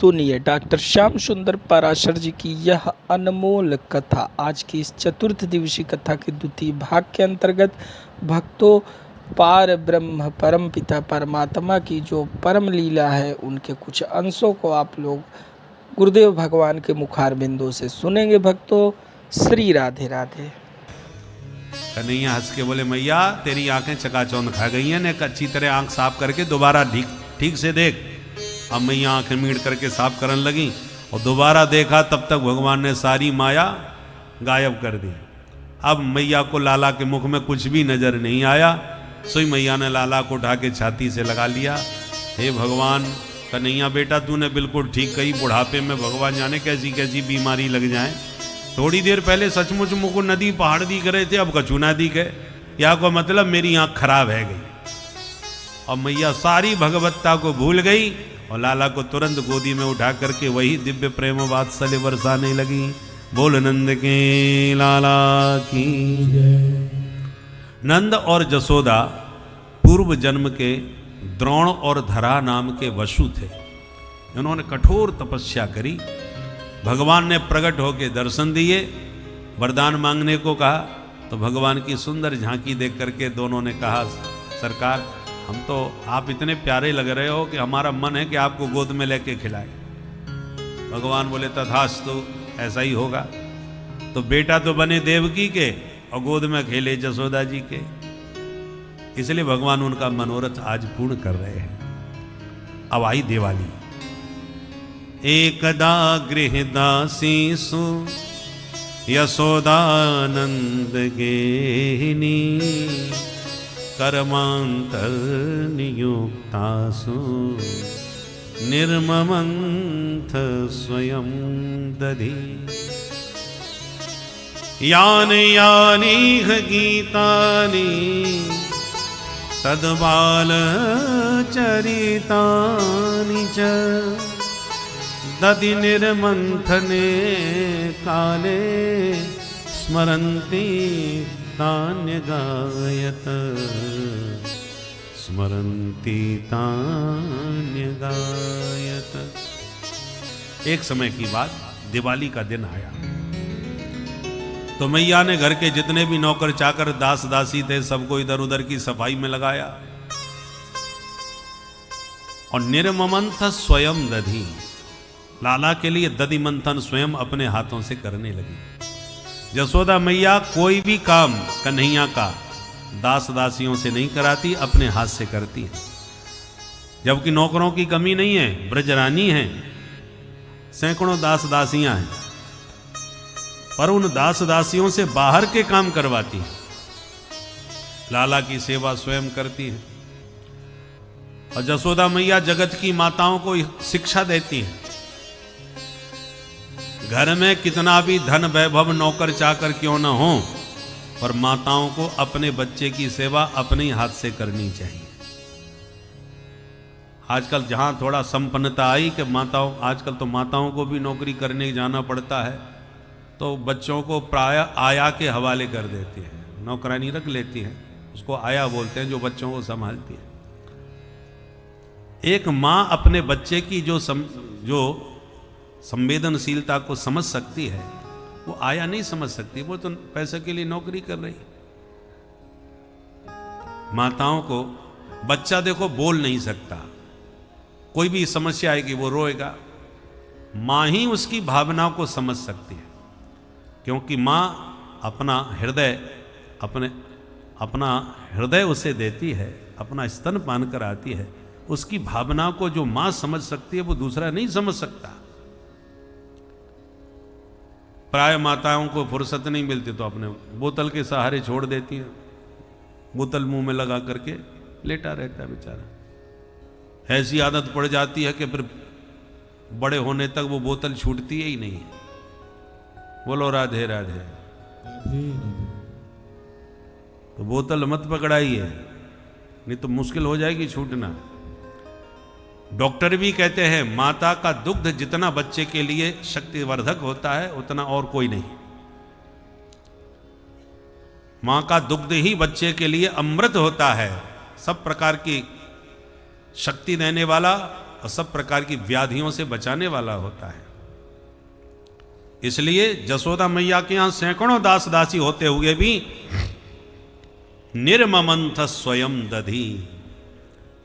सुनिए डॉक्टर श्याम सुंदर पाराशर जी की यह अनमोल कथा। आज की इस चतुर्थ दिवसीय कथा के द्वितीय भाग के अंतर्गत भक्तों पार ब्रह्म परम पिता परमात्मा की जो परम लीला है उनके कुछ अंशों को आप लोग गुरुदेव भगवान के मुखार बिंदु से सुनेंगे। भक्तों श्री राधे राधे। कन्हैया हंस के बोले, मैया तेरी आंखें चकाचौंध खा गई हैं ने, अच्छी तरह आंख साफ करके दोबारा ठीक से देख। अब मैया आंखें मीट करके साफ करने लगी और दोबारा देखा, तब तक भगवान ने सारी माया गायब कर दी। अब मैया को लाला के मुख में कुछ भी नजर नहीं आया। सोई मैया ने लाला को उठा के छाती से लगा लिया। हे भगवान, कन्हैया बेटा तूने बिल्कुल ठीक कही, बुढ़ापे में भगवान जाने कैसी कैसी बीमारी लग जाए। थोड़ी देर पहले सचमुच मुझको नदी पहाड़ दिख रहे थे, अब कछु ना दिखे। या को मतलब मेरी आंख खराब है गई। और मैया सारी भगवत्ता को भूल गई और लाला को तुरंत गोदी में उठा करके वही दिव्य प्रेम वात्सल्य बरसाने लगी। बोल नंद के लाला की जय। नंद और जसोदा पूर्व जन्म के द्रोण और धरा नाम के वसु थे। उन्होंने कठोर तपस्या करी। भगवान ने प्रकट होकर दर्शन दिए, वरदान मांगने को कहा तो भगवान की सुंदर झांकी देख करके दोनों ने कहा, सरकार हम तो आप इतने प्यारे लग रहे हो कि हमारा मन है कि आपको गोद में लेके खिलाए। भगवान बोले तथास्तु, ऐसा ही होगा। तो बेटा तो बने देवकी के और गोद में खेले जसोदा जी के। इसलिए भगवान उनका मनोरथ आज पूर्ण कर रहे हैं। अब आई दिवाली। एकदा गृहदासीसु यशोदानंद गेहिनी कर्मांतर नियुक्तासु निर्ममंथ स्वयं दधि यानि यानि गीतानि तद्बाल चरितानि च दधि निर्मंथने काले स्मरन्ति तान्य गायत स्मरन्ति तान्य गायत। एक समय की बात, दिवाली का दिन आया तो मैया ने घर के जितने भी नौकर चाकर दास दासी थे सबको इधर उधर की सफाई में लगाया और निर्ममंथ स्वयं दधी, लाला के लिए दधि मंथन स्वयं अपने हाथों से करने लगी। जसोदा मैया कोई भी काम कन्हैया का दास दासियों से नहीं कराती, अपने हाथ से करती है। जबकि नौकरों की कमी नहीं है, ब्रजरानी है, सैकड़ों दास दासियां हैं, पर उन दास दासियों से बाहर के काम करवाती है। लाला की सेवा स्वयं करती है। और जसोदा मैया जगत की माताओं को शिक्षा देती है। घर में कितना भी धन वैभव नौकर चाकर क्यों न हो, पर माताओं को अपने बच्चे की सेवा अपने हाथ से करनी चाहिए। आजकल जहां थोड़ा संपन्नता आई कि माताओं, आजकल तो माताओं को भी नौकरी करने जाना पड़ता है, तो बच्चों को प्राय आया के हवाले कर देती है। नौकरानी रख लेती है, उसको आया बोलते हैं, जो बच्चों को संभालती है। एक माँ अपने बच्चे की जो संवेदनशीलता को समझ सकती है, वो आया नहीं समझ सकती। वो तो पैसे के लिए नौकरी कर रही। माताओं को बच्चा देखो बोल नहीं सकता, कोई भी समस्या आएगी वो रोएगा। मां ही उसकी भावनाओं को समझ सकती है, क्योंकि मां अपना हृदय उसे देती है, अपना स्तनपान कराती है। उसकी भावना को जो मां समझ सकती है वो दूसरा नहीं समझ सकता। प्राय माताओं को फुर्सत नहीं मिलती तो अपने बोतल के सहारे छोड़ देती है। बोतल मुंह में लगा करके लेटा रहता है बेचारा। ऐसी आदत पड़ जाती है कि फिर बड़े होने तक वो बोतल छूटती ही नहीं। बोलो राधे राधे। तो बोतल मत पकड़ाइए, नहीं तो मुश्किल हो जाएगी छूटना। डॉक्टर भी कहते हैं माता का दुग्ध जितना बच्चे के लिए शक्तिवर्धक होता है उतना और कोई नहीं। मां का दुग्ध ही बच्चे के लिए अमृत होता है। सब प्रकार की शक्ति देने वाला और सब प्रकार की व्याधियों से बचाने वाला होता है। इसलिए जसोदा मैया के यहां सैकड़ों दास दासी होते हुए भी निर्ममंथ स्वयं दधी,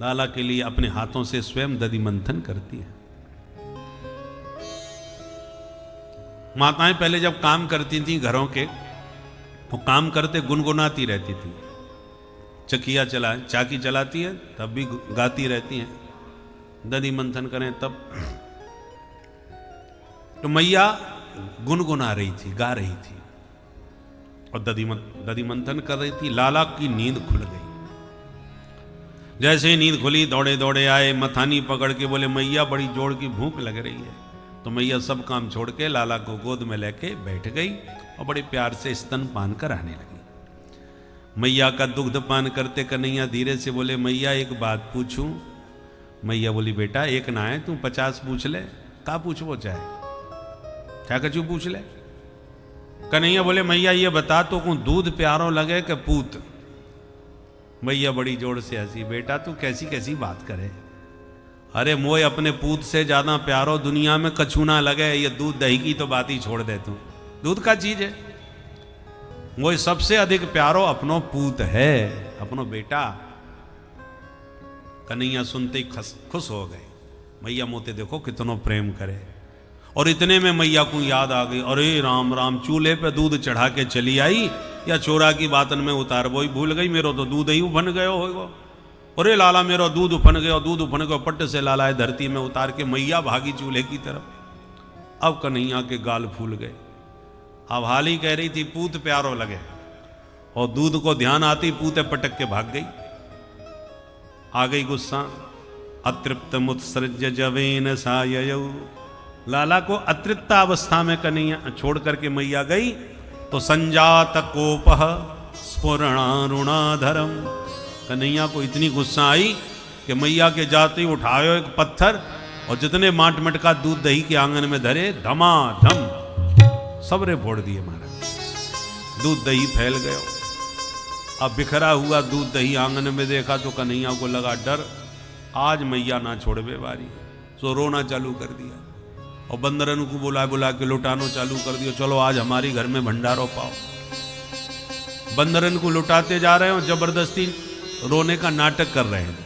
लाला के लिए अपने हाथों से स्वयं दधि मंथन करती है। माताएं पहले जब काम करती थी घरों के, वो काम करते गुनगुनाती रहती थी। चकिया चाकी चलाती है तब भी गाती रहती हैं, दधि मंथन करें तब। तो मैया गुनगुना रही थी, गा रही थी और दधि मंथन कर रही थी। लाला की नींद खुल गई। जैसे ही नींद खुली दौड़े दौड़े आए, मथानी पकड़ के बोले मैया बड़ी जोर की भूख लग रही है। तो मैया सब काम छोड़ के लाला को गोद में लेके बैठ गई और बड़े प्यार से स्तन पान कराने लगी। मैया का दुग्ध पान करते कन्हैया धीरे से बोले मैया एक बात पूछूं? मैया बोली बेटा एक ना है, तू 50 पूछ ले। का पूछबो चाहे, क्या कचू पूछ ले। कन्हैया बोले मैया ये बता तो को दूध प्यारो लगे कि पूत? मैया बड़ी जोर से हंसी, बेटा तू कैसी कैसी बात करे। अरे मोए अपने पूत से ज्यादा प्यारो दुनिया में कछू ना लगे। ये दूध दही की तो बात ही छोड़ दे तू, दूध का चीज है। वो सबसे अधिक प्यारो अपनो पूत है, अपनो बेटा। कन्हैया सुनते ही खुश हो गए। मैया मोते देखो कितनो प्रेम करे। और इतने में मैया को याद आ गई, अरे राम राम, चूल्हे पे दूध चढ़ा के चली आई या चोरा की बातन में उतार बोई भूल गई। मेरो तो दूध ही उफन गयो होगा। अरे लाला मेरो दूध उफन गयो, दूध उफन गयो। पट्ट से लाला धरती में उतार के मैया भागी चूल्हे की तरफ। अब कन्हैया के गाल फूल गए। अब हाली कह रही थी पूत प्यारो लगे, और दूध को ध्यान आती पूते पटक के भाग गई। आ गई गुस्सा। अतृप्त मुत्सृज जवेन साययौ, लाला को अतृप्ता अवस्था में कन्हैया छोड़ करके मैया गई। तो संजात कोपः स्फुरणारुणाधरम, कन्हैया को इतनी गुस्सा आई कि मैया के जाते ही उठायो एक पत्थर और जितने माट मटका दूध दही के आंगन में धरे धमाधम सबरे फोड़ दिए महाराज। दूध दही फैल गयो। अब बिखरा हुआ दूध दही आंगन में देखा तो कन्हैया को लगा डर, आज मैया ना छोड़वे बारी। सो रोना चालू कर दिया और बंदरन को बुला बुला के लुटानो चालू कर दिया। चलो आज हमारी घर में भंडारो पाओ। बंदरन को लुटाते जा रहे हैं और जबरदस्ती रोने का नाटक कर रहे हैं।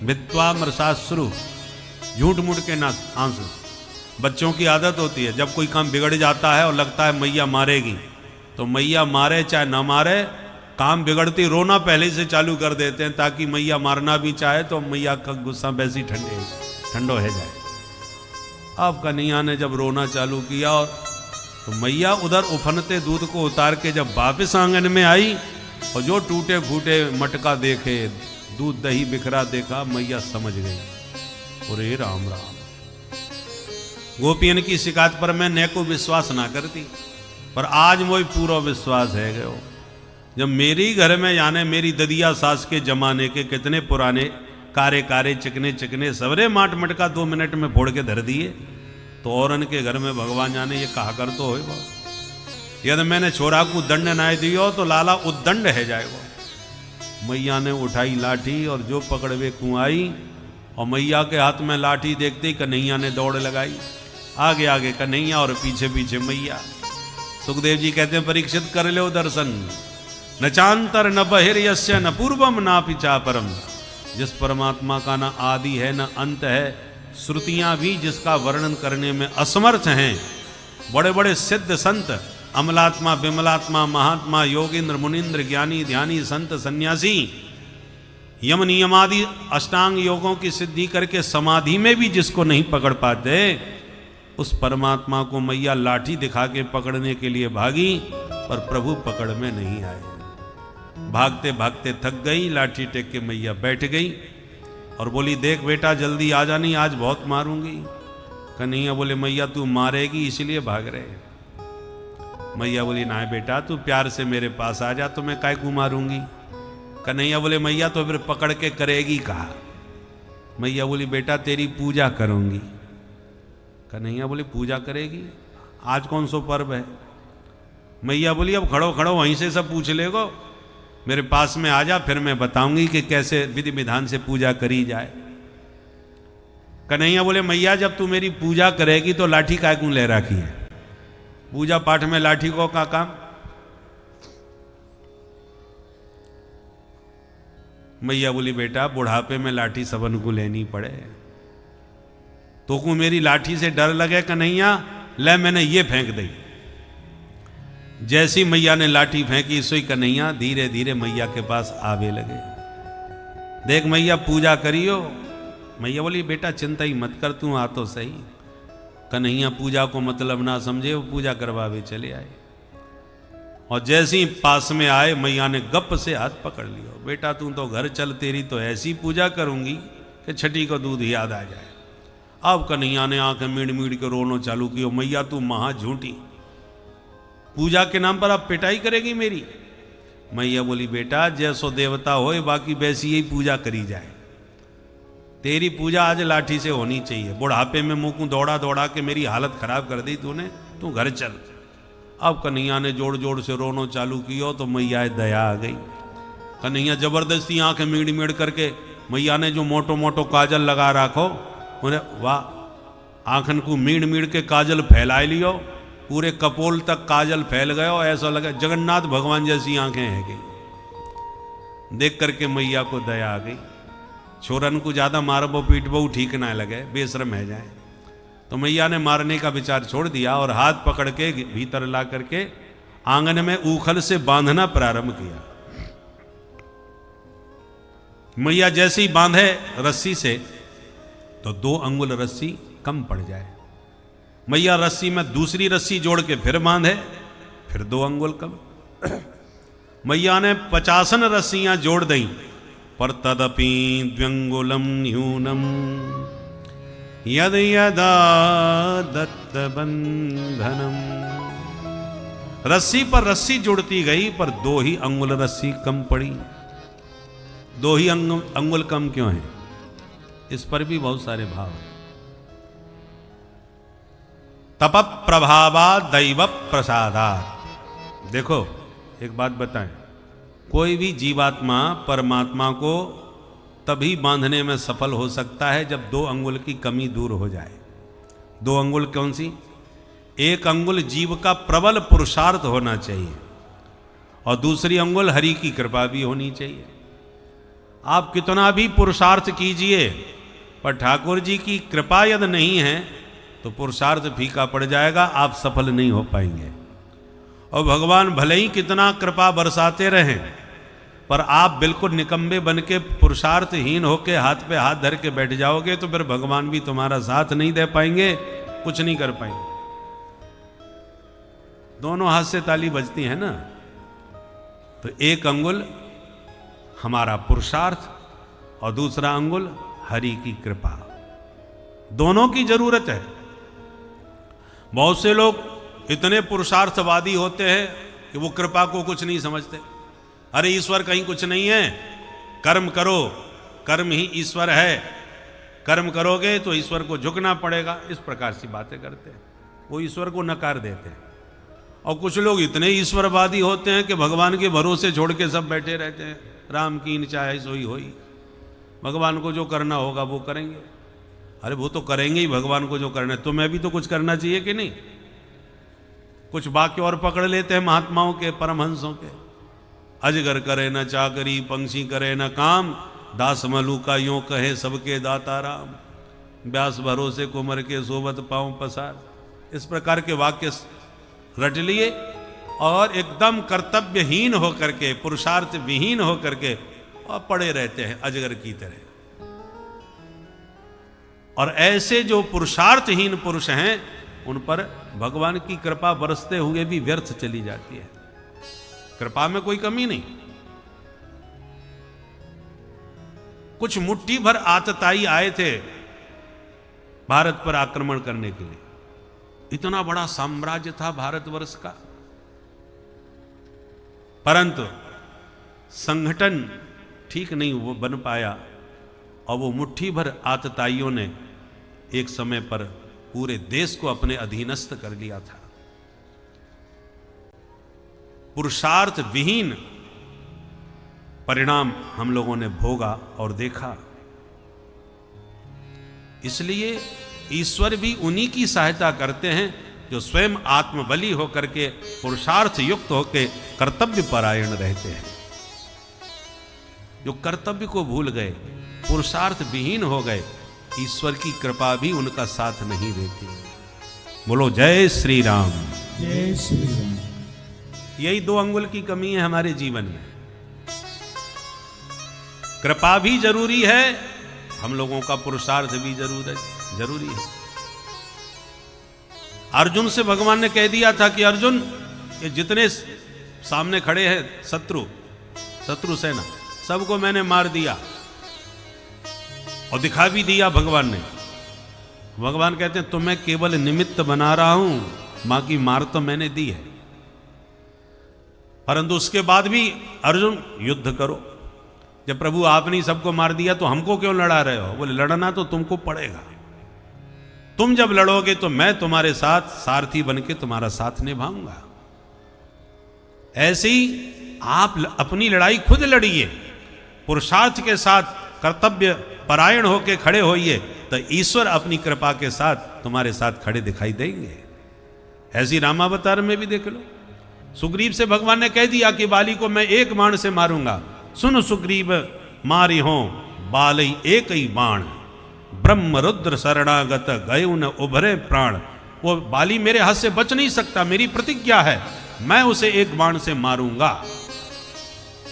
भित्वा मृषाश्रु, झूठ मूठ के आंसू। बच्चों की आदत होती है, जब कोई काम बिगड़ जाता है और लगता है मैया मारेगी, तो मैया मारे चाहे ना मारे, काम बिगड़ती रोना पहले से चालू कर देते हैं ताकि मैया मारना भी चाहे तो मैया का गुस्सा वैसे ही ठंडो हो जाए। अब कन्हैया ने जब रोना चालू किया और तो मैया उधर उफनते दूध को उतार के जब वापस आंगन में आई और जो टूटे फूटे मटका देखे, दूध दही बिखरा देखा, मैया समझ गई। अरे राम राम, गोपियन की शिकायत पर मैं न को विश्वास ना करती, पर आज मोई पूरा विश्वास है गयो। जब मेरी घर में यानी मेरी ददिया सास के जमाने के कितने पुराने कारे चिकने चिकने सबरे माट मटका 2 मिनट में फोड़ के धर दिए, तो औरन के घर में भगवान जाने ये कहा कर तो होगा। यदि मैंने छोरा को दंड ना दियो तो लाला उद्दंड है जाएगा। मैया ने उठाई लाठी और जो पकड़वे कुआई, और मैया के हाथ में लाठी देखते ही कन्हैया ने दौड़ लगाई। आगे आगे कन्हैया और पीछे पीछे मैया। सुखदेव जी कहते हैं परीक्षित कर लो दर्शन, न चांतर न बहिर्यस्य न पूर्वम ना पिचा परम। जिस परमात्मा का न आदि है न अंत है, श्रुतियां भी जिसका वर्णन करने में असमर्थ हैं। बड़े बड़े सिद्ध संत, अमलात्मा विमलात्मा महात्मा योगींद्र मुनिंद्र ज्ञानी ध्यानी संत सन्यासी यम नियमादि अष्टांग योगों की सिद्धि करके समाधि में भी जिसको नहीं पकड़ पाते, उस परमात्मा को मैया लाठी दिखा के पकड़ने के लिए भागी, पर प्रभु पकड़ में नहीं आए। भागते भागते थक गई, लाठी टेक के मैया बैठ गई और बोली देख बेटा जल्दी आ जानी, आज बहुत मारूंगी। कन्हैया बोले मैया तू मारेगी इसलिए भाग रहे। मैया बोली ना बेटा तू प्यार से मेरे पास आ जा, तो मैं काय को मारूंगी। कन्हैया बोले मैया तो फिर पकड़ के करेगी कहा। मैया बोली बेटा तेरी पूजा करूंगी। कन्हैया बोली पूजा करेगी, आज कौन सो पर्व है। मैया बोली अब खड़ो खड़ो वहीं से सब पूछ लेगो, मेरे पास में आ जा, फिर मैं बताऊंगी कि कैसे विधि विधान से पूजा करी जाए। कन्हैया बोले मैया जब तू मेरी पूजा करेगी तो लाठी काय क्यों ले रखी है? पूजा पाठ में लाठी को का काम? मैया बोली बेटा बुढ़ापे में लाठी सबन को लेनी पड़े, तो को मेरी लाठी से डर लगे कन्हैया, ले मैंने ये फेंक दी। जैसी मैया ने लाठी फेंकी सोई कन्हैया धीरे धीरे मैया के पास आवे लगे। देख मैया पूजा करियो। मैया बोली बेटा चिंता ही मत कर, तू आ तो सही। कन्हैया पूजा को मतलब ना समझे, वो पूजा करवावे चले आए। और जैसे ही पास में आए मैया ने गप से हाथ पकड़ लिया, बेटा तू तो घर चल, तेरी तो ऐसी पूजा करूंगी कि छठी को दूध याद आ जाए। अब कन्हैया ने आंखें मीड़ मीड़ के रोनो चालू किया, मैया तू महा झूठी, पूजा के नाम पर अब पिटाई करेगी मेरी। मैया बोली बेटा जैसो देवता होए बाकी वैसी ही पूजा करी जाए, तेरी पूजा आज लाठी से होनी चाहिए। बुढ़ापे में मुंह को दौड़ा दौड़ा के मेरी हालत खराब कर दी तूने, तू घर चल। अब कन्हैया ने जोड़ जोड़ से रोनो चालू किया तो मैया दया आ गई। कन्हैया जबरदस्ती आंखें मीड़ मीड़ करके मैया ने जो मोटो मोटो काजल लगा रखो, उन्हें वाह आंखन को मीड़ मीड़ के काजल फैलाए लियो, पूरे कपोल तक काजल फैल गयो, ऐसा लगा जगन्नाथ भगवान जैसी आंखें है गई। देख करके मैया को दया आ गई। छोरन को ज्यादा मारबो पीटबो ठीक ना लगे, बेशरम है जाए। तो मैया ने मारने का विचार छोड़ दिया और हाथ पकड़ के भीतर ला करके आंगन में ऊखल से बांधना प्रारंभ किया। मैया जैसे ही बांधे रस्सी से तो 2 अंगुल रस्सी कम पड़ जाए। मैया रस्सी में दूसरी रस्सी जोड़ के फिर बांधे, फिर 2 अंगुल कम। मैया ने 50 रस्सियां जोड़ दी, पर तदपि द्व्यंगुलम न्यूनम यद यदा दत्त बंधनम। रस्सी पर रस्सी जुड़ती गई पर 2 ही अंगुल रस्सी कम पड़ी। 2 ही अंगुल कम क्यों है? इस पर भी बहुत सारे भाव हैं। तप प्रभावा दैव प्रसादात्। देखो एक बात बताएं, कोई भी जीवात्मा परमात्मा को तभी बांधने में सफल हो सकता है जब 2 अंगुल की कमी दूर हो जाए। 2 अंगुल कौन सी? 1 अंगुल जीव का प्रबल पुरुषार्थ होना चाहिए और दूसरी अंगुल हरि की कृपा भी होनी चाहिए। आप कितना भी पुरुषार्थ कीजिए पर ठाकुर जी की कृपा यदि नहीं है तो पुरुषार्थ फीका पड़ जाएगा, आप सफल नहीं हो पाएंगे। और भगवान भले ही कितना कृपा बरसाते रहें पर आप बिल्कुल निकम्बे बन के पुरुषार्थहीन होके हाथ पे हाथ धर के बैठ जाओगे तो फिर भगवान भी तुम्हारा साथ नहीं दे पाएंगे, कुछ नहीं कर पाएंगे। दोनों हाथ से ताली बजती है ना। तो 1 अंगुल हमारा पुरुषार्थ और दूसरा अंगुल हरि की कृपा, दोनों की जरूरत है। बहुत से लोग इतने पुरुषार्थवादी होते हैं कि वो कृपा को कुछ नहीं समझते। अरे ईश्वर कहीं कुछ नहीं है, कर्म करो, कर्म ही ईश्वर है, कर्म करोगे तो ईश्वर को झुकना पड़ेगा। इस प्रकार की बातें करते हैं, वो ईश्वर को नकार देते हैं। और कुछ लोग इतने ईश्वरवादी होते हैं कि भगवान के भरोसे छोड़ के सब बैठे रहते हैं, राम कीन चाहे सोई होई, भगवान को जो करना होगा वो करेंगे। अरे वो तो करेंगे ही भगवान को जो करना है, तुम्हें भी तो कुछ करना चाहिए कि नहीं? कुछ वाक्य और पकड़ लेते हैं महात्माओं के, परमहंसों के। अजगर करे न चाकरी, पंछी करे न काम, दास मलू का यूं कहे सबके दाता राम, व्यास भरोसे कुमर के सोबत पांव पसार। इस प्रकार के वाक्य रट लिए और एकदम कर्तव्यहीन होकर के, पुरुषार्थ विहीन होकर के और पड़े रहते हैं अजगर की तरह। और ऐसे जो पुरुषार्थहीन पुरुष हैं उन पर भगवान की कृपा बरसते हुए भी व्यर्थ चली जाती है। कृपा में कोई कमी नहीं। कुछ मुट्ठी भर आतताई आए थे भारत पर आक्रमण करने के लिए। इतना बड़ा साम्राज्य था भारतवर्ष का, परंतु संगठन ठीक नहीं वो बन पाया और वो मुट्ठी भर आतताइयों ने एक समय पर पूरे देश को अपने अधीनस्थ कर लिया था। पुरुषार्थ विहीन परिणाम हम लोगों ने भोगा और देखा। इसलिए ईश्वर भी उन्हीं की सहायता करते हैं जो स्वयं आत्मबली होकर के पुरुषार्थ युक्त होकर कर्तव्य परायण रहते हैं। जो कर्तव्य को भूल गए, पुरुषार्थ विहीन हो गए, ईश्वर की कृपा भी उनका साथ नहीं देती। बोलो जय श्री राम। जय श्री राम। यही 2 अंगुल की कमी है हमारे जीवन में। कृपा भी जरूरी है, हम लोगों का पुरुषार्थ भी जरूरी है। अर्जुन से भगवान ने कह दिया था कि अर्जुन, ये जितने सामने खड़े हैं शत्रु सेना, सबको मैंने मार दिया और दिखा भी दिया भगवान ने। भगवान कहते हैं तुम्हें केवल निमित्त बना रहा हूं, बाकी मार तो मैंने दी है। परंतु उसके बाद भी अर्जुन युद्ध करो। जब प्रभु आपने ही सबको मार दिया तो हमको क्यों लड़ा रहे हो? बोले लड़ना तो तुमको पड़ेगा। तुम जब लड़ोगे तो मैं तुम्हारे साथ सारथी बनके तुम्हारा साथ निभाऊंगा। ऐसे ही आप अपनी लड़ाई खुद लड़िए, पुरुषार्थ के साथ कर्तव्य परायण होके खड़े होइए, तो ईश्वर अपनी कृपा के साथ तुम्हारे साथ खड़े दिखाई देंगे। ऐसी रामावतार में भी देख लो, सुग्रीव से भगवान ने कह दिया कि बाली को मैं एक बाण से मारूंगा। सुन सुग्रीव मारी हो बाली एक ही बाण, ब्रह्म रुद्र शरणागत गए न उभरे प्राण। वो बाली मेरे हाथ से बच नहीं सकता, मेरी प्रतिज्ञा है, मैं उसे एक बाण से मारूंगा।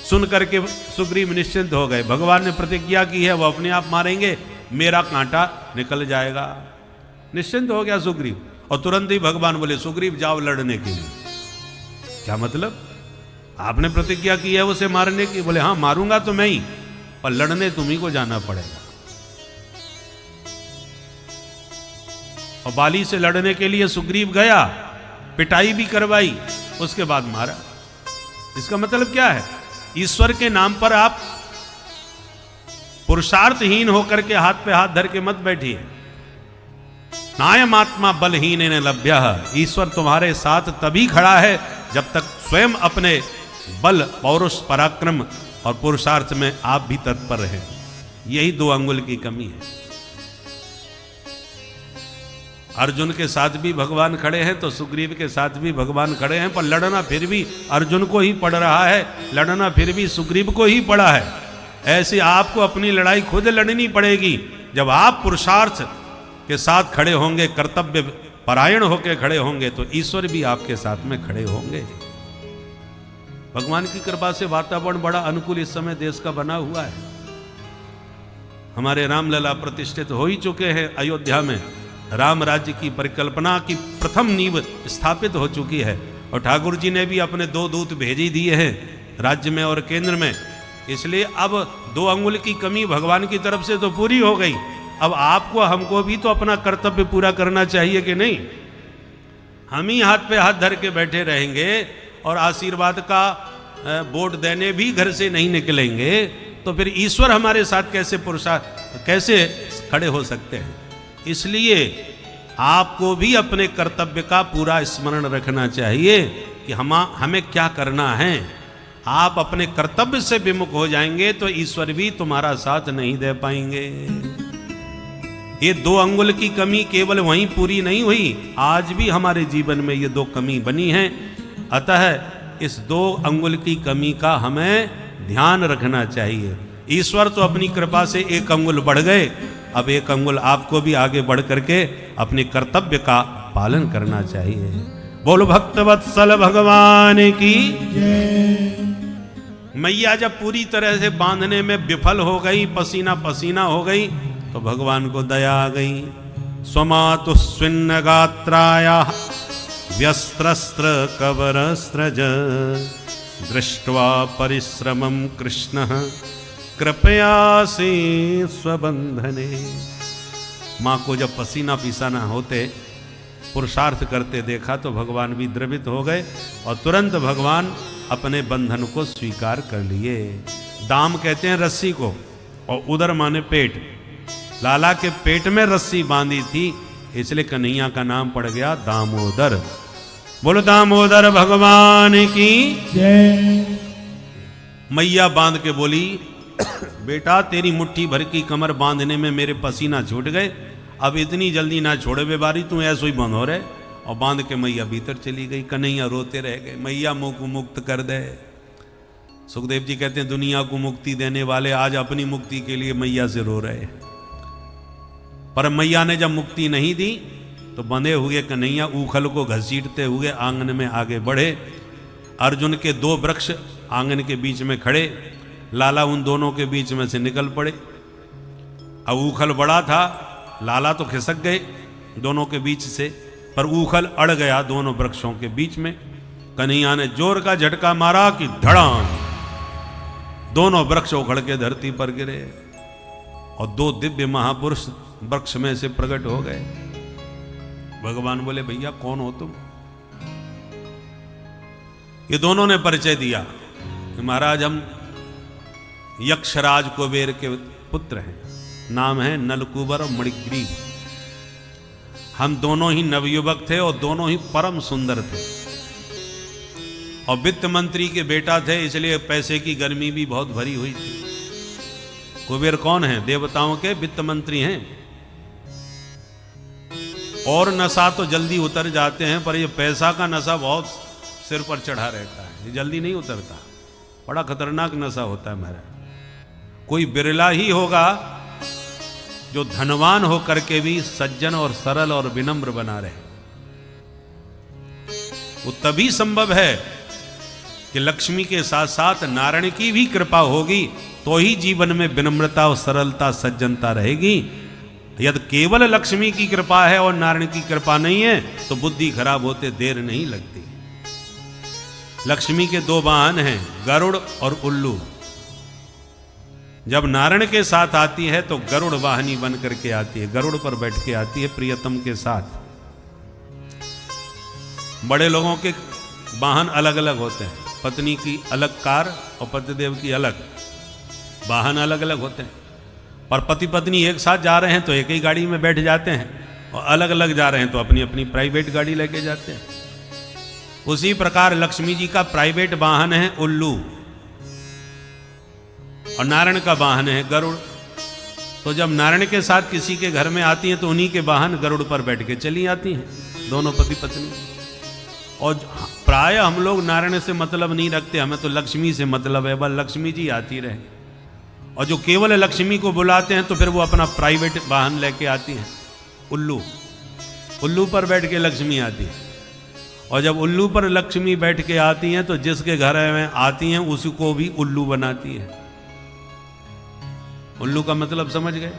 सुन करके सुग्रीव निश्चिंत हो गए। भगवान ने प्रतिज्ञा की है, वो अपने आप मारेंगे, मेरा कांटा निकल जाएगा। निश्चिंत हो गया सुग्रीव। और तुरंत ही भगवान बोले सुग्रीव जाओ लड़ने के लिए। क्या मतलब? आपने प्रतिज्ञा की है उसे मारने की? बोले हाँ मारूंगा तो मैं ही, पर लड़ने तुम्ही को जाना पड़ेगा। और बाली से लड़ने के लिए सुग्रीव गया, पिटाई भी करवाई, उसके बाद मारा। इसका मतलब क्या है? ईश्वर के नाम पर आप पुरुषार्थहीन होकर के हाथ पे हाथ धर के मत बैठिए। नायम आत्मा बलहीन ने लभ्य। ईश्वर तुम्हारे साथ तभी खड़ा है जब तक स्वयं अपने बल, पौरुष, पराक्रम और पुरुषार्थ में आप भी तत्पर हैं। यही 2 अंगुल की कमी है। अर्जुन के साथ भी भगवान खड़े हैं तो सुग्रीव के साथ भी भगवान खड़े हैं, पर लड़ना फिर भी अर्जुन को ही पड़ रहा है, लड़ना फिर भी सुग्रीव को ही पड़ा है। ऐसे आपको अपनी लड़ाई खुद लड़नी पड़ेगी। जब आप पुरुषार्थ के साथ खड़े होंगे, कर्तव्य परायण होकर खड़े होंगे, तो ईश्वर भी आपके साथ में खड़े होंगे। भगवान की कृपा से वातावरण बड़ा अनुकूल इस समय देश का बना हुआ है। हमारे रामलला प्रतिष्ठित हो ही चुके हैं। अयोध्या में राम राज्य की परिकल्पना की प्रथम नींव स्थापित हो चुकी है। और ठाकुर जी ने भी अपने 2 दूत भेज ही दिए हैं राज्य में और केंद्र में। इसलिए अब 2 अंगुल की कमी भगवान की तरफ से तो पूरी हो गई। अब आपको हमको भी तो अपना कर्तव्य पूरा करना चाहिए कि नहीं? हम ही हाथ पे हाथ धर के बैठे रहेंगे और आशीर्वाद का वोट देने भी घर से नहीं निकलेंगे, तो फिर ईश्वर हमारे साथ कैसे खड़े हो सकते हैं? इसलिए आपको भी अपने कर्तव्य का पूरा स्मरण रखना चाहिए कि हमें क्या करना है। आप अपने कर्तव्य से विमुख हो जाएंगे तो ईश्वर भी तुम्हारा साथ नहीं दे पाएंगे। ये 2 अंगुल की कमी केवल वहीं पूरी नहीं हुई, आज भी हमारे जीवन में ये 2 कमी बनी है। अतः इस 2 अंगुल की कमी का हमें ध्यान रखना चाहिए। ईश्वर तो अपनी कृपा से 1 अंगुल बढ़ गए, अब 1 अंगुल आपको भी आगे बढ़ करके अपने कर्तव्य का पालन करना चाहिए। बोलो भक्तवत्सल भगवान की जय। मैया जब पूरी तरह से बांधने में विफल हो गई, पसीना पसीना हो गई, तो भगवान को दया आ गई। स्वमातु स्विन्न गात्राया व्यस्त्रस्त्र कवरस्त्रज दृष्ट्वा परिश्रमं कृष्ण कृपयासे स्वबंधने। माँ को जब पसीना पीसाना होते पुरुषार्थ करते देखा तो भगवान भी द्रवित हो गए और तुरंत भगवान अपने बंधन को स्वीकार कर लिए। दाम कहते हैं रस्सी को, और उदर माने पेट। लाला के पेट में रस्सी बांधी थी, इसलिए कन्हैया का नाम पड़ गया दामोदर। बोलो दामोदर भगवान की जय। मैया बांध के बोली, बेटा तेरी मुट्ठी भर की कमर बांधने में मेरे पसीना छूट गए, अब इतनी जल्दी ना छोड़े बेबारी, तू ऐसो ही बंद हो रहे। और बांध के मैया भीतर चली गई। कन्हैया रोते रह गए, मैया मुँह को मुक्त कर दे। सुखदेव जी कहते हैं दुनिया को मुक्ति देने वाले आज अपनी मुक्ति के लिए मैया से रो रहे। पर मैया ने जब मुक्ति नहीं दी तो बंधे हुए कन्हैया ऊखल को घसीटते हुए आंगन में आगे बढ़े। अर्जुन के 2 वृक्ष आंगन के बीच में खड़े, लाला उन दोनों के बीच में से निकल पड़े। अब ऊखल बड़ा था, लाला तो खिसक गए दोनों के बीच से, पर ऊखल अड़ गया दोनों वृक्षों के बीच में। कन्हैया ने जोर का झटका मारा कि धड़ाम, दोनों वृक्ष उखड़ के धरती पर गिरे और 2 दिव्य महापुरुष वृक्ष में से प्रकट हो गए। भगवान बोले भैया कौन हो तुम? ये दोनों ने परिचय दिया कि महाराज हम यक्षराज कुबेर के पुत्र हैं, नाम है नलकूबर और मणिग्रीव। हम दोनों ही नवयुवक थे और दोनों ही परम सुंदर थे और वित्त मंत्री के बेटा थे, इसलिए पैसे की गर्मी भी बहुत भरी हुई थी। कुबेर कौन है? देवताओं के वित्त मंत्री हैं। और नशा तो जल्दी उतर जाते हैं, पर ये पैसा का नशा बहुत सिर पर चढ़ा रहता है, ये जल्दी नहीं उतरता, बड़ा खतरनाक नशा होता है महाराज। कोई बिरला ही होगा जो धनवान हो करके भी सज्जन और सरल और विनम्र बना रहे। वो तभी संभव है कि लक्ष्मी के साथ साथ नारायण की भी कृपा होगी तो ही जीवन में विनम्रता और सरलता सज्जनता रहेगी। यदि केवल लक्ष्मी की कृपा है और नारायण की कृपा नहीं है तो बुद्धि खराब होते देर नहीं लगती। लक्ष्मी के 2 वाहन हैं, गरुड़ और उल्लू। जब नारायण के साथ आती है तो गरुड़ वाहनी बन करके आती है, गरुड़ पर बैठ के आती है प्रियतम के साथ। बड़े लोगों के वाहन अलग अलग होते हैं, पत्नी की अलग कार और पतिदेव की अलग, वाहन अलग अलग होते हैं। पर पति पत्नी एक साथ जा रहे हैं तो एक ही गाड़ी में बैठ जाते हैं, और अलग अलग जा रहे हैं तो अपनी अपनी प्राइवेट गाड़ी लेके जाते हैं। उसी प्रकार लक्ष्मी जी का प्राइवेट वाहन है उल्लू और नारायण का वाहन है गरुड़। तो जब नारायण के साथ किसी के घर में आती हैं तो उन्हीं के वाहन गरुड़ पर बैठ के चली आती हैं दोनों पति पत्नी। और प्राय हम लोग नारायण से मतलब नहीं रखते, हमें तो लक्ष्मी से मतलब है, बस लक्ष्मी जी आती रहे। और जो केवल लक्ष्मी को बुलाते हैं तो फिर वो अपना प्राइवेट वाहन लेके आती हैं उल्लू। उल्लू पर बैठ के लक्ष्मी आती है, और जब उल्लू पर लक्ष्मी बैठ के आती हैं तो जिसके घर में आती हैं उसको भी उल्लू बनाती है। उल्लू का मतलब समझ गए?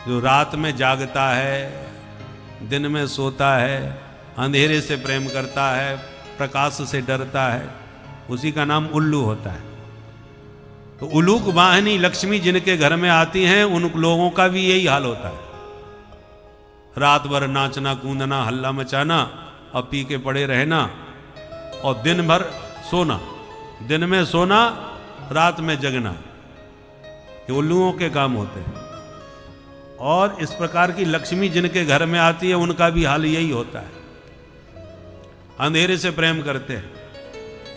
जो रात में जागता है, दिन में सोता है, अंधेरे से प्रेम करता है, प्रकाश से डरता है, उसी का नाम उल्लू होता है। तो उल्लूक वाहिनी लक्ष्मी जिनके घर में आती हैं उन लोगों का भी यही हाल होता है। रात भर नाचना कूदना हल्ला मचाना और पी के पड़े रहना और दिन भर सोना, दिन में सोना रात में जगना, ये उल्लुओं के काम होते हैं। और इस प्रकार की लक्ष्मी जिनके घर में आती है उनका भी हाल यही होता है। अंधेरे से प्रेम करते हैं,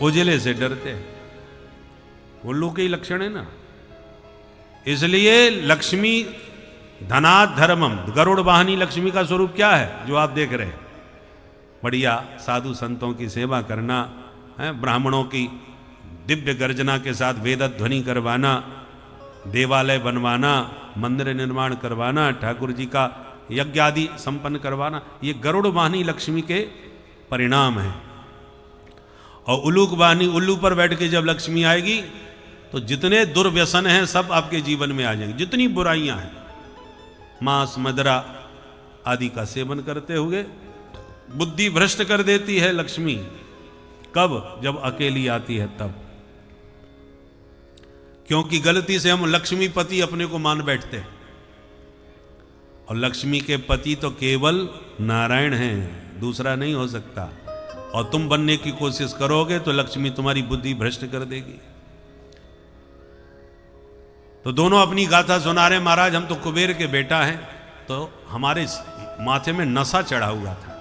उजले से डरते हैं, उल्लू के ही लक्षण है ना। इसलिए लक्ष्मी धनात् धर्मम, गरुड़ वाहनी लक्ष्मी का स्वरूप क्या है जो आप देख रहे हैं? बढ़िया साधु संतों की सेवा करना है, ब्राह्मणों की दिव्य गर्जना के साथ वेद ध्वनि करवाना, देवालय बनवाना, मंदिर निर्माण करवाना, ठाकुर जी का यज्ञ आदि संपन्न करवाना, ये गरुड़ वाहनी लक्ष्मी के परिणाम है। और उल्लूक वाहनी उल्लू पर बैठ के जब लक्ष्मी आएगी तो जितने दुर्व्यसन हैं सब आपके जीवन में आ जाएंगे। जितनी बुराइयां हैं, मांस मदिरा आदि का सेवन करते हुए बुद्धि भ्रष्ट कर देती है लक्ष्मी। कब? जब अकेली आती है तब। क्योंकि गलती से हम लक्ष्मीपति अपने को मान बैठते हैं, और लक्ष्मी के पति तो केवल नारायण हैं, दूसरा नहीं हो सकता। और तुम बनने की कोशिश करोगे तो लक्ष्मी तुम्हारी बुद्धि भ्रष्ट कर देगी। तो दोनों अपनी गाथा सुना रहे, महाराज हम तो कुबेर के बेटा हैं, तो हमारे माथे में नशा चढ़ा हुआ था।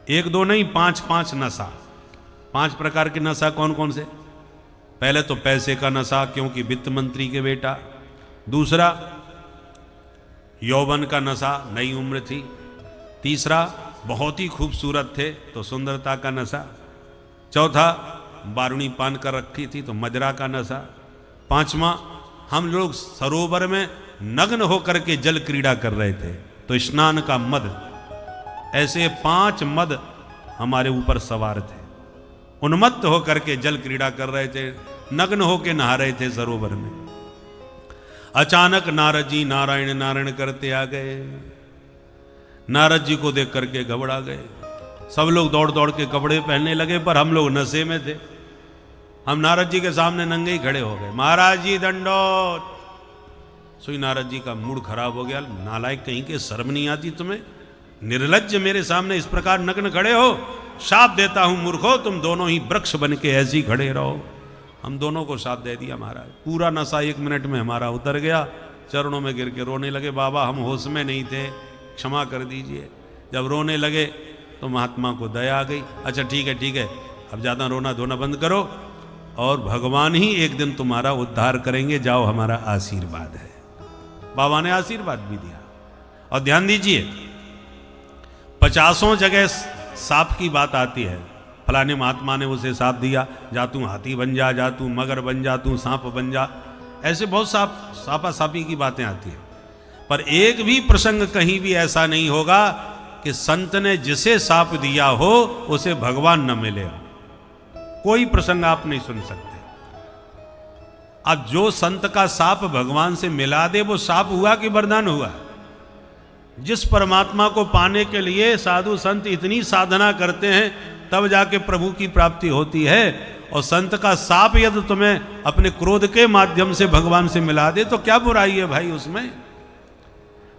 1 2 नहीं, 5 नशा। 5 प्रकार के नशा कौन कौन से? पहले तो पैसे का नशा, क्योंकि वित्त मंत्री के बेटा। दूसरा यौवन का नशा, नई उम्र थी। तीसरा, बहुत ही खूबसूरत थे तो सुंदरता का नशा। चौथा, बारूणी पान कर रखी थी तो मदिरा का नशा। पांचवा, हम लोग सरोवर में नग्न होकर के जल क्रीड़ा कर रहे थे तो स्नान का मद। ऐसे 5 मद हमारे ऊपर सवार थे। उन्मत्त होकर के जल क्रीड़ा कर रहे थे, नग्न होकर नहा रहे थे सरोवर में। अचानक नारद जी नारायण नारायण करते आ गए। नारद जी को देख करके घबरा गए। सब लोग दौड़ दौड़ के कपड़े पहनने लगे, पर हम लोग नशे में थे। हम नारद जी के सामने नंगे ही खड़े हो गए। महाराज जी दंडोत। सोई नारद जी का मूड खराब हो गया। नालायक कहीं के, शर्म नहीं आती तुम्हें? निर्लज्ज, मेरे सामने इस प्रकार नग्न खड़े हो? शाप देता हूं मूर्खो, तुम दोनों ही वृक्ष बन के ऐसे ही खड़े रहो। हम दोनों को शाप दे दिया महाराज। पूरा नशा 1 मिनट में हमारा उतर गया। चरणों में गिर के रोने लगे, बाबा हम होश में नहीं थे, क्षमा कर दीजिए। जब रोने लगे तो महात्मा को दया आ गई। अच्छा ठीक है, अब ज़्यादा रोना धोना बंद करो और भगवान ही एक दिन तुम्हारा उद्धार करेंगे, जाओ हमारा आशीर्वाद है। बाबा ने आशीर्वाद भी दिया। और ध्यान दीजिए, 50 जगह सांप की बात आती है। फलाने महात्मा ने उसे सांप दिया, जा तू हाथी बन जा, जा तू मगर बन जा, तू सांप बन जा। ऐसे बहुत सापा सापी की बातें आती हैं। पर एक भी प्रसंग कहीं भी ऐसा नहीं होगा कि संत ने जिसे सांप दिया हो उसे भगवान न मिले हो। कोई प्रसंग आप नहीं सुन सकते। अब जो संत का सांप भगवान से मिला दे वो सांप हुआ कि वरदान हुआ? जिस परमात्मा को पाने के लिए साधु संत इतनी साधना करते हैं तब जाके प्रभु की प्राप्ति होती है, और संत का सांप यदि तुम्हें अपने क्रोध के माध्यम से भगवान से मिला दे तो क्या बुराई है भाई उसमें?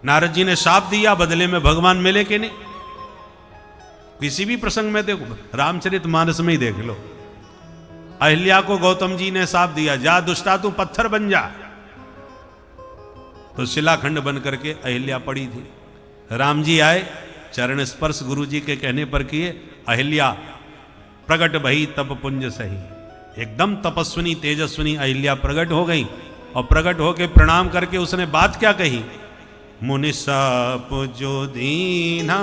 नारद जी ने शाप दिया, बदले में भगवान मिले कि नहीं? किसी भी प्रसंग में देखो, रामचरितमानस में ही देख लो। अहिल्या को गौतम जी ने शाप दिया, जा दुष्टा तू पत्थर बन जा, तो शिलाखंड बन करके अहिल्या पड़ी थी। राम जी आए, चरण स्पर्श गुरु जी के कहने पर किए, अहिल्या प्रकट भई तप पुंज सही। एकदम तपस्विनी तेजस्विनी अहिल्या प्रकट हो गई, और प्रकट होके प्रणाम करके उसने बात क्या कही? मुनि साप जो दीना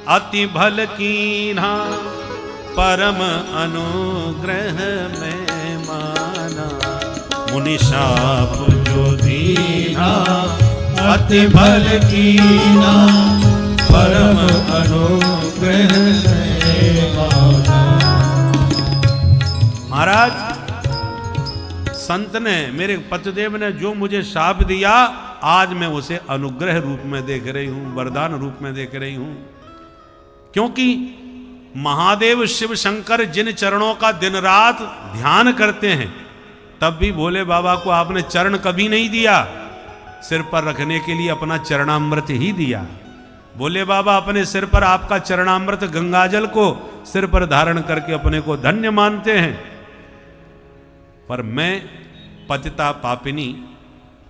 अति भल कीन्हा, परम अनुग्रह में माना। मुनि साप जो दीना अति भल कीन्हा, परम अनुग्रह में माना। महाराज, संत ने, मेरे पतिदेव ने जो मुझे शाप दिया, आज मैं उसे अनुग्रह रूप में देख रही हूं, वरदान रूप में देख रही हूं। क्योंकि महादेव शिव शंकर जिन चरणों का दिन रात ध्यान करते हैं, तब भी भोले बाबा को आपने चरण कभी नहीं दिया, सिर पर रखने के लिए अपना चरणामृत ही दिया। भोले बाबा अपने सिर पर आपका चरणामृत गंगाजल को सिर पर धारण करके अपने को धन्य मानते हैं। पर मैं पतिता पापिनी,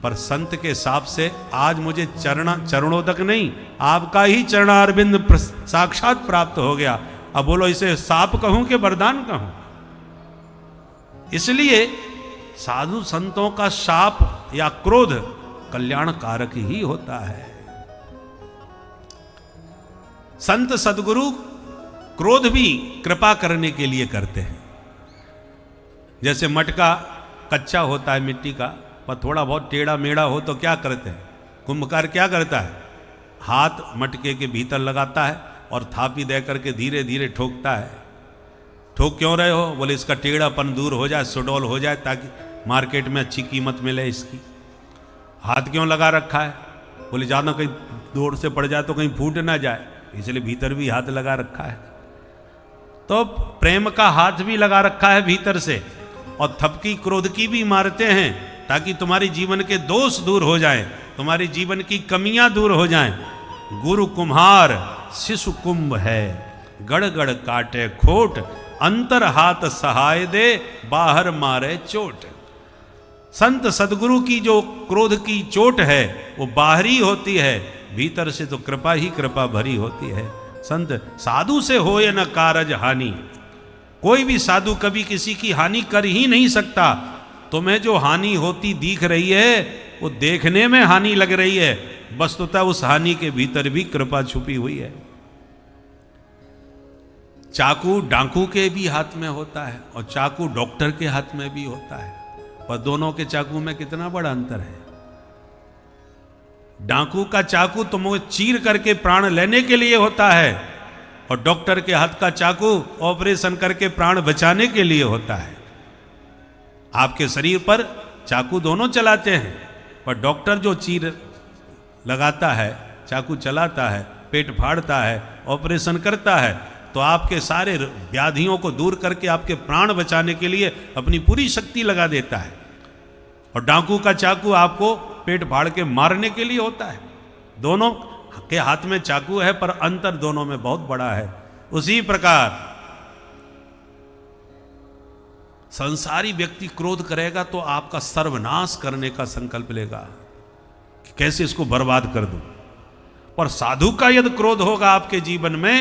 पर संत के साप से आज मुझे चरणों तक नहीं, आपका ही चरणारविंद साक्षात प्राप्त हो गया। अब बोलो, इसे साप कहूं कि वरदान कहूं? इसलिए साधु संतों का शाप या क्रोध कल्याणकारक ही होता है। संत सदगुरु क्रोध भी कृपा करने के लिए करते हैं। जैसे मटका कच्चा होता है मिट्टी का, पर थोड़ा बहुत टेढ़ा मेढ़ा हो तो क्या करते हैं? कुंभकार क्या करता है? हाथ मटके के भीतर लगाता है और थापी दे करके धीरे धीरे ठोकता है। ठोक क्यों रहे हो? बोले इसका टेढ़ापन दूर हो जाए, सुडौल हो जाए, ताकि मार्केट में अच्छी कीमत मिले इसकी। हाथ क्यों लगा रखा है? बोले ज़्यादा कहीं दूर से पड़ जाए तो कहीं फूट ना जाए, इसलिए भीतर भी हाथ लगा रखा है। तो प्रेम का हाथ भी लगा रखा है भीतर से, और थपकी क्रोध की भी मारते हैं, ताकि तुम्हारे जीवन के दोष दूर हो जाएं, तुम्हारे जीवन की कमियां दूर हो जाएं। गुरु कुम्हार शिशु कुंभ है, गड़ गड़ काटे खोट, अंतर हाथ सहाय दे, बाहर मारे चोट। संत सदगुरु की जो क्रोध की चोट है वो बाहरी होती है, भीतर से तो कृपा ही कृपा भरी होती है। संत साधु से हो या न कारज हानि, कोई भी साधु कभी किसी की हानि कर ही नहीं सकता। तुम्हें जो हानि होती दिख रही है वो देखने में हानि लग रही है, वस्तुतः उस हानि के भीतर भी कृपा छुपी हुई है। चाकू डाकू के भी हाथ में होता है और चाकू डॉक्टर के हाथ में भी होता है, पर दोनों के चाकू में कितना बड़ा अंतर है। डाकू का चाकू तुमको चीर करके प्राण लेने के लिए होता है और डॉक्टर के हाथ का चाकू ऑपरेशन करके प्राण बचाने के लिए होता है। आपके शरीर पर चाकू दोनों चलाते हैं, पर डॉक्टर जो चीर लगाता है, चाकू चलाता है, पेट फाड़ता है, ऑपरेशन करता है, तो आपके सारे व्याधियों को दूर करके आपके प्राण बचाने के लिए अपनी पूरी शक्ति लगा देता है। और डाकू का चाकू आपको पेट फाड़ के मारने के लिए होता है। दोनों के हाथ में चाकू है, पर अंतर दोनों में बहुत बड़ा है। उसी प्रकार संसारी व्यक्ति क्रोध करेगा तो आपका सर्वनाश करने का संकल्प लेगा कि कैसे इसको बर्बाद कर दूं। पर साधु का यदि क्रोध होगा आपके जीवन में,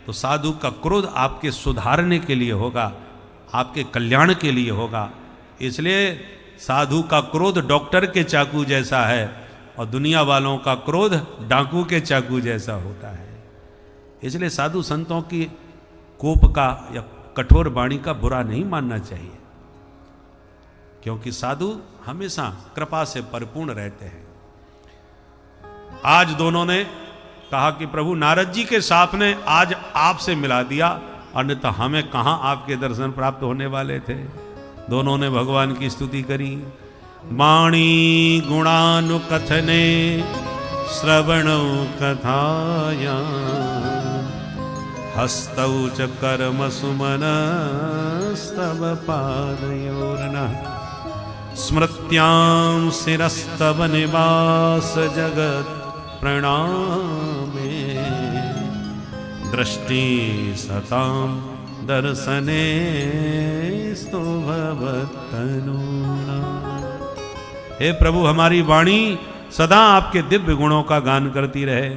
तो साधु का क्रोध आपके सुधारने के लिए होगा, आपके कल्याण के लिए होगा। इसलिए साधु का क्रोध डॉक्टर के चाकू जैसा है और दुनिया वालों का क्रोध डाकू के चाकू जैसा होता है। इसलिए साधु संतों की कोप का या कठोर वाणी का बुरा नहीं मानना चाहिए, क्योंकि साधु हमेशा कृपा से परिपूर्ण रहते हैं। आज दोनों ने कहा कि प्रभु नारद जी के साथ ने आज आपसे मिला दिया, अन्यथा हमें कहां आपके दर्शन प्राप्त होने वाले थे। दोनों ने भगवान की स्तुति करी। वाणी गुणानुकथने श्रवणौ कथाया हस्तौ च कर्म सुमन स्तव पादयोर्नः स्मृत्यां शिरस्तव निवास जगत् प्रणामे दृष्टि सतां दर्शने स्तु भवत्तनूना। हे प्रभु, हमारी वाणी सदा आपके दिव्य गुणों का गान करती रहे,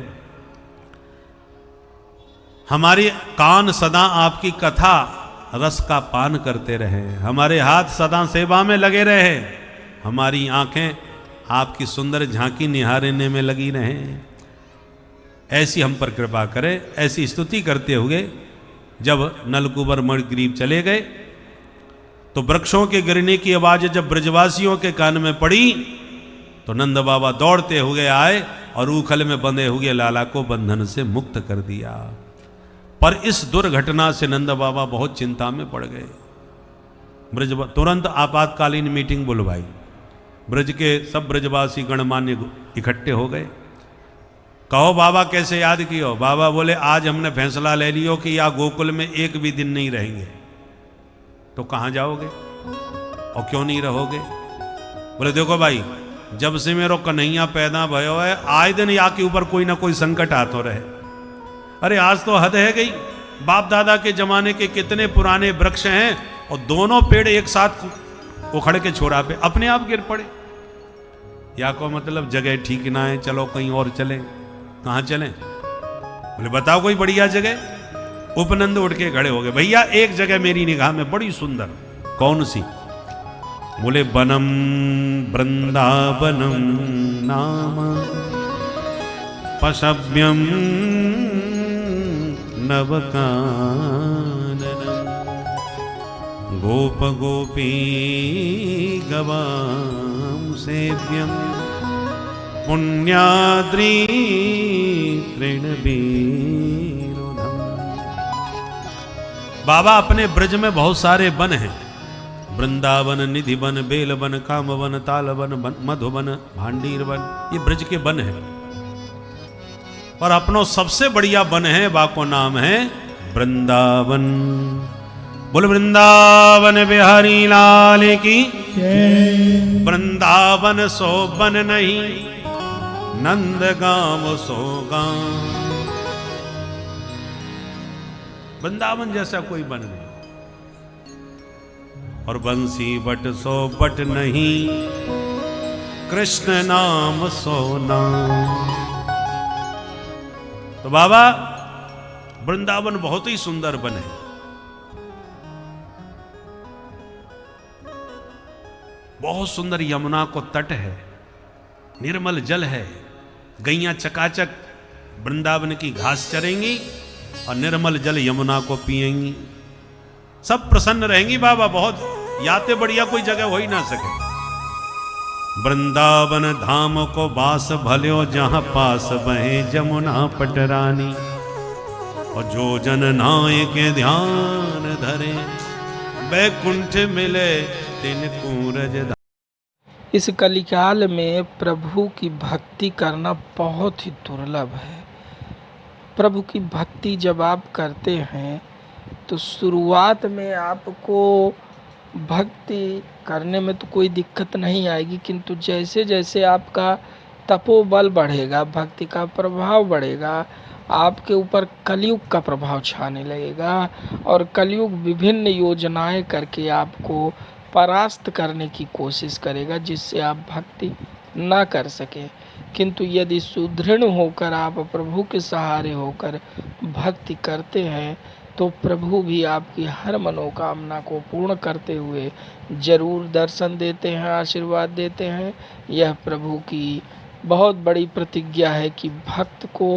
हमारे कान सदा आपकी कथा रस का पान करते रहे, हमारे हाथ सदा सेवा में लगे रहे, हमारी आंखें आपकी सुंदर झांकी निहारने में लगी रहें। ऐसी हम पर कृपा करें। ऐसी स्तुति करते हुए जब नलकुबर मणिग्रीव चले गए तो वृक्षों के गिरने की आवाज जब ब्रजवासियों के कान में पड़ी तो नंद बाबा दौड़ते हुए आए और ऊखल में बंधे हुए लाला को बंधन से मुक्त कर दिया। पर इस दुर्घटना से नंद बाबा बहुत चिंता में पड़ गए। ब्रज तुरंत आपातकालीन मीटिंग बुलवाई। ब्रज के सब ब्रजवासी गणमान्य इकट्ठे हो गए। कहो बाबा कैसे याद कियो? बाबा बोले आज हमने फैसला ले लियो कि या गोकुल में एक भी दिन नहीं रहेंगे। तो कहाँ जाओगे और क्यों नहीं रहोगे? बोले देखो भाई, जब से मेरो कन्हैया पैदा भयो है आए दिन या के ऊपर कोई ना कोई संकट आते रहे। अरे आज तो हद है गई, बाप दादा के जमाने के कितने पुराने वृक्ष हैं और दोनों पेड़ एक साथ उखड़ के छोड़ा पे अपने आप गिर पड़े। या को मतलब जगह ठीक ना है, चलो कहीं और चलें। कहाँ चलें? बोले बताओ कोई बढ़िया जगह। उपनंद उठ के खड़े हो गए, भैया एक जगह मेरी निगाह में बड़ी सुंदर। कौन सी? बोले बनम वृंदावनम नाम पशव्यम नवकाननम गोप गोपी गवाम सेव्यम पुण्याद्री तृणबीरुधम। बाबा अपने ब्रज में बहुत सारे वन हैं, वृंदावन, निधि वन, बेल वन, काम वन, ताल वन, मधुवन, भांडीर वन, ये ब्रज के वन हैं। और अपनो सबसे बढ़िया वन है, बाको नाम है वृंदावन। बोल वृंदावन बिहारी लाल की। वृंदावन सो बन नहीं, नंद गांव सो गांव। वृंदावन जैसा कोई बन नहीं। और बंसी बट सो बट नहीं, कृष्ण नाम सो नाम। तो बाबा वृंदावन बहुत ही सुंदर बन है। बहुत सुंदर यमुना को तट है, निर्मल जल है, गैया चकाचक वृंदावन की घास चरेंगी और निर्मल जल यमुना को पिएंगी। सब प्रसन्न रहेंगी बाबा, बहुत याते बढ़िया कोई जगह हो ही ना सके। वृंदावन धाम को बास भल्यो, जहां पास बहे जमुना पटरानी। और जो जन नाय के ध्यान धरे, बैकुंठ मिले तिन कूरज। इस कलिकाल में प्रभु की भक्ति करना बहुत ही दुर्लभ है। प्रभु की भक्ति जब आप करते हैं तो शुरुआत में आपको भक्ति करने में तो कोई दिक्कत नहीं आएगी, किंतु जैसे जैसे आपका तपोबल बढ़ेगा, भक्ति का प्रभाव बढ़ेगा, आपके ऊपर कलयुग का प्रभाव छाने लगेगा और कलयुग विभिन्न योजनाएं करके आपको परास्त करने की कोशिश करेगा, जिससे आप भक्ति ना कर सके। किंतु यदि सुदृढ़ होकर आप प्रभु के सहारे होकर भक्ति करते हैं तो प्रभु भी आपकी हर मनोकामना को पूर्ण करते हुए जरूर दर्शन देते हैं, आशीर्वाद देते हैं। यह प्रभु की बहुत बड़ी प्रतिज्ञा है कि भक्त को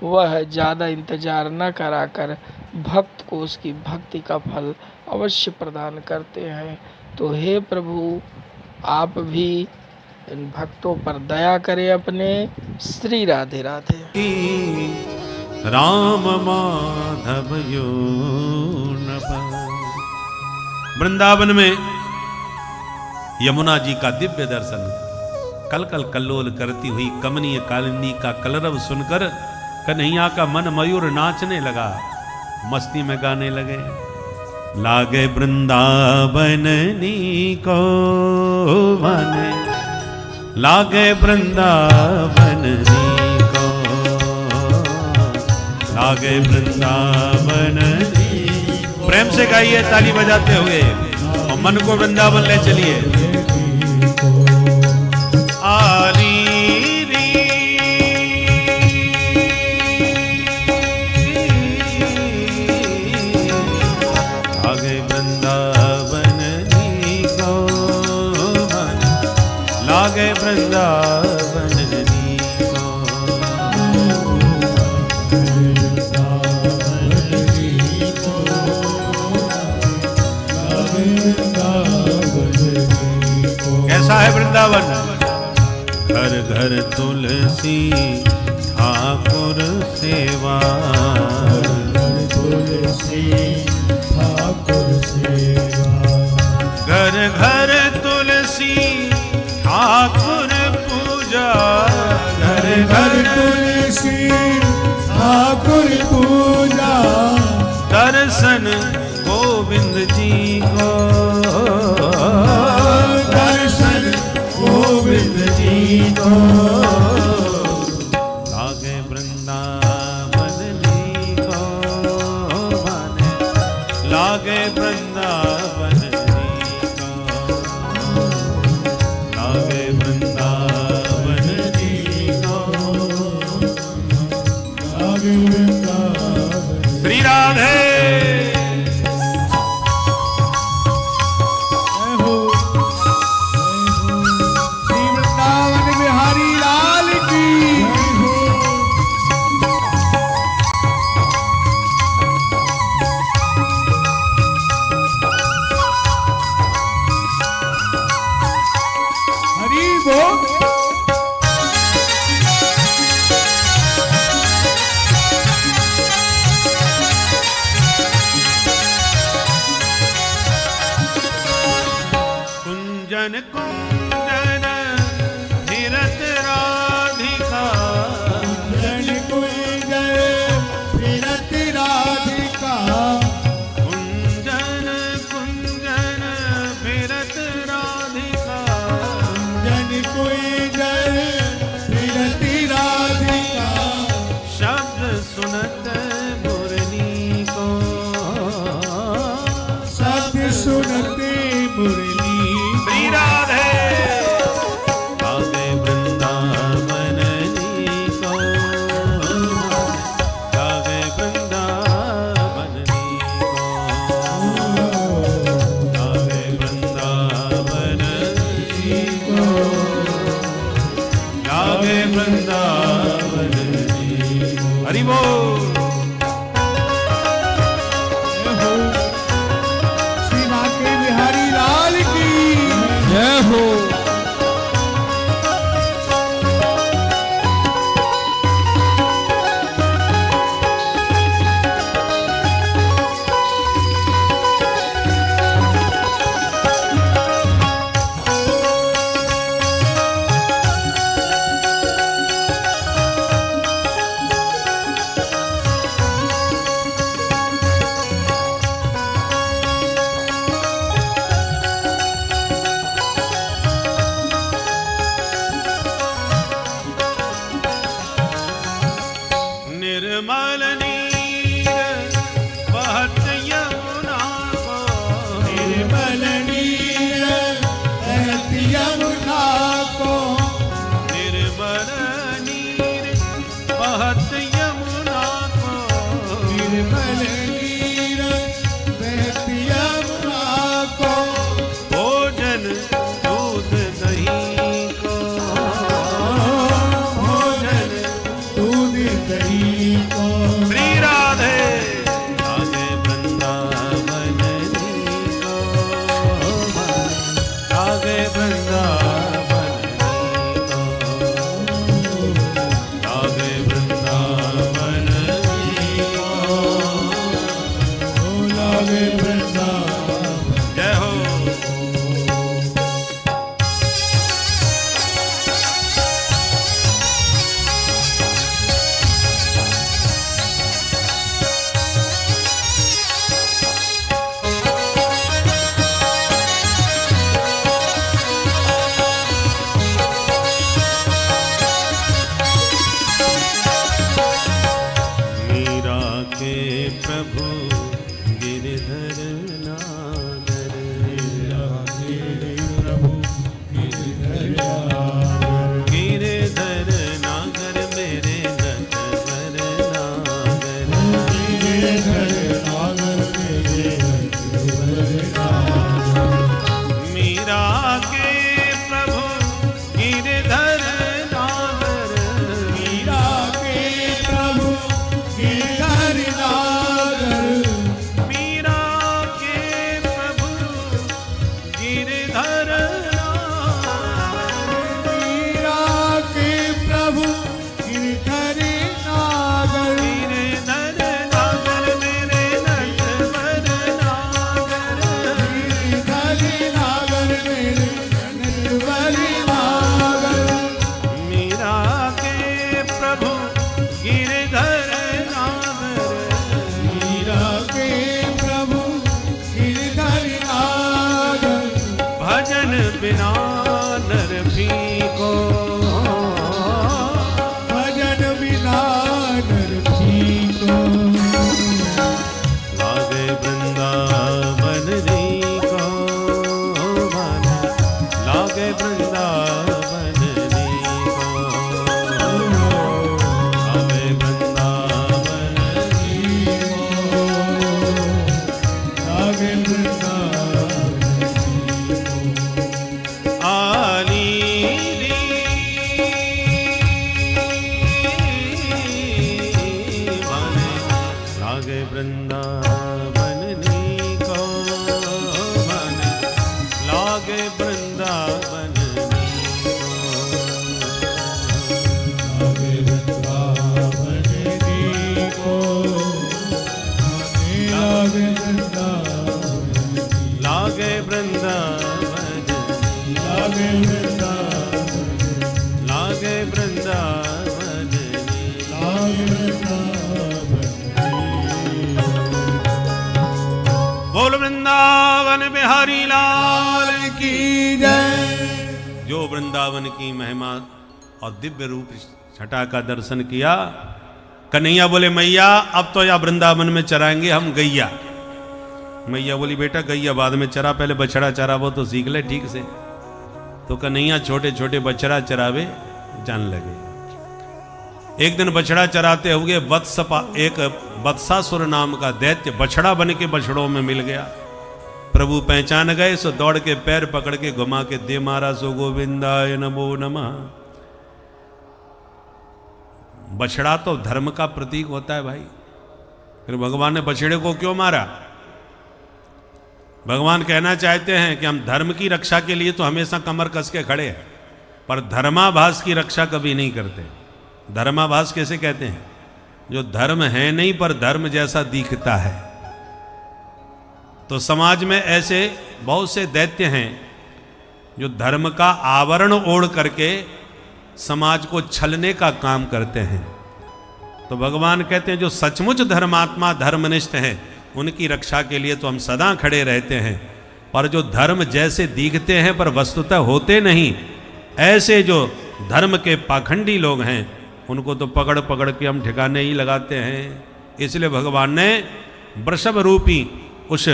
वह ज़्यादा इंतजार न कराकर भक्त को उसकी भक्ति का फल अवश्य प्रदान करते हैं। तो हे प्रभु, आप भी इन भक्तों पर दया करें अपने। श्री राधे राधे। राम माधव यो वृंदावन में यमुना जी का दिव्य दर्शन, कल कल कल्लोल करती हुई कमनीय कालिंदी का कलरव सुनकर कन्हैया का मन मयूर नाचने लगा, मस्ती में गाने लगे। लागे वृंदावन नीको माने, लागे वृंदावन नीको, लागे वृंदावन। प्रेम से गाइए ताली बजाते हुए और मन को वृंदावन ले चलिए। आरी लागे वृंदावन नीको, लागे वृंदावन नीको। कैसा है वृंदावन? घर घर तुलसी ठाकुर सेवा, तुलसी ठाकुर सेवा। घर घर तुलसी ठाकुर पूजा, घर घर तुलसी ठाकुर पूजा। दर्शन गोविंद जी को, दर्शन गोविंद जी को। लागे वृंदावन नीको माने, लागे वृंदावन नीको, लागे वृंदावन नीको, लागे वृंदावन। श्री राधे। कुंजन कुंजन फिरत राधिका, कुंजन कुंजन फिरत राधिका। कुंजन कुंजन फिरत राधिका, कुंजन कुंजन फिरत राधिका। शब्द सुनत मुरली को, शब्द सुनते मुरली। श्री राधे। लागे वृंदावन नीको, लागे वृंदावन नीको, लागे वृंदावन नीको, लागे वृंदावन। प्रभु गिरधर नागर। मीरा के प्रभु गिरधर नागर। गिरधर नागर मेरे नटवर नागर। गिरधर नागर मेरे नटवर नागर। मीरा के प्रभु गिरधर नागर। मीरा के प्रभु गिरधर नागर। मीरा के प्रभु गिरधर नागर। मीरा के प्रभु गिरधर नागर। गिरधर नागर मेरे नटवर नागर। गिरधर नागर मेरे नटवर नागर। मीरा के प्रभु गिरधर नागर। मीरा के प्रभु गिरधर नागर। भजन बिना नर फीको। भजन बिना नर फीको। लागे वृंदावन जी को मन। लागे वृंदावन जी को। लागे वृंदावन जी को। लागे वृंदावन जी को। आली लागे वृंदावन जी को मन। लागे वृंदावन जी को। लागे वृंदावन जी को। लागे वृंदावन। लागे वृंदावन। लागे वृंदावन। लागे वृंदावन। लागे वृंदावन। बोल वृंदावन बिहारी लाल की जय। जो वृंदावन की महिमा और दिव्य रूप छटा का दर्शन किया, कन्हैया बोले मैया अब तो या वृंदावन में चराएंगे हम गैया। मैया बोली बेटा गैया बाद में चरा, पहले बछड़ा चरा वो तो सीख ले ठीक से। तो कन्हैया छोटे छोटे बछड़ा चरावे जान लगे। एक दिन बछड़ा चराते हुए एक वत्सासुर नाम का दैत्य बछड़ा बन के बछड़ों में मिल गया। प्रभु पहचान गए, सो दौड़ के पैर पकड़ के घुमा के दे मारा, सो गोविंदाय नमो नमः। बछड़ा तो धर्म का प्रतीक होता है भाई। फिर भगवान ने बछड़े को क्यों मारा? भगवान कहना चाहते हैं कि हम धर्म की रक्षा के लिए तो हमेशा कमर कस के खड़े हैं, पर धर्माभास की रक्षा कभी नहीं करते। धर्माभास कैसे कहते हैं? जो धर्म है नहीं पर धर्म जैसा दिखता है। तो समाज में ऐसे बहुत से दैत्य हैं जो धर्म का आवरण ओढ़ करके समाज को छलने का काम करते हैं। तो भगवान कहते हैं जो सचमुच धर्मात्मा धर्मनिष्ठ हैं उनकी रक्षा के लिए तो हम सदा खड़े रहते हैं, पर जो धर्म जैसे दिखते हैं पर वस्तुतः होते नहीं, ऐसे जो धर्म के पाखंडी लोग हैं उनको तो पकड़ पकड़ के हम ठिकाने ही लगाते हैं। इसलिए भगवान ने वृषभ रूपी उस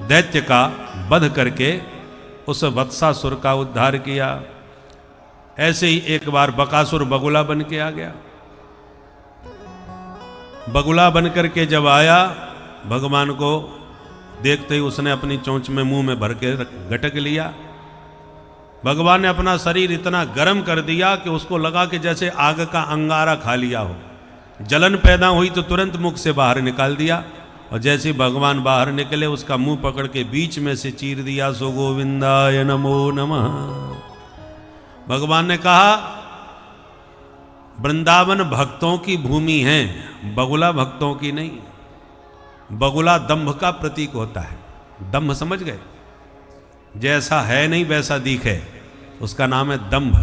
दैत्य का वध करके उस वत्सासुर का उद्धार किया। ऐसे ही एक बार बकासुर बगुला बन के आ गया। बगुला बन करके जब आया, भगवान को देखते ही उसने अपनी चोंच में मुंह में भर के गटक लिया। भगवान ने अपना शरीर इतना गर्म कर दिया कि उसको लगा कि जैसे आग का अंगारा खा लिया हो। जलन पैदा हुई तो तुरंत मुख से बाहर निकाल दिया, और जैसे ही भगवान बाहर निकले उसका मुंह पकड़ के बीच में से चीर दिया। सो गोविंदाय नमो नमः। भगवान ने कहा वृंदावन भक्तों की भूमि है, बगुला भक्तों की नहीं। बगुला दंभ का प्रतीक होता है। दंभ समझ गए? जैसा है नहीं वैसा दिखे, उसका नाम है दंभ।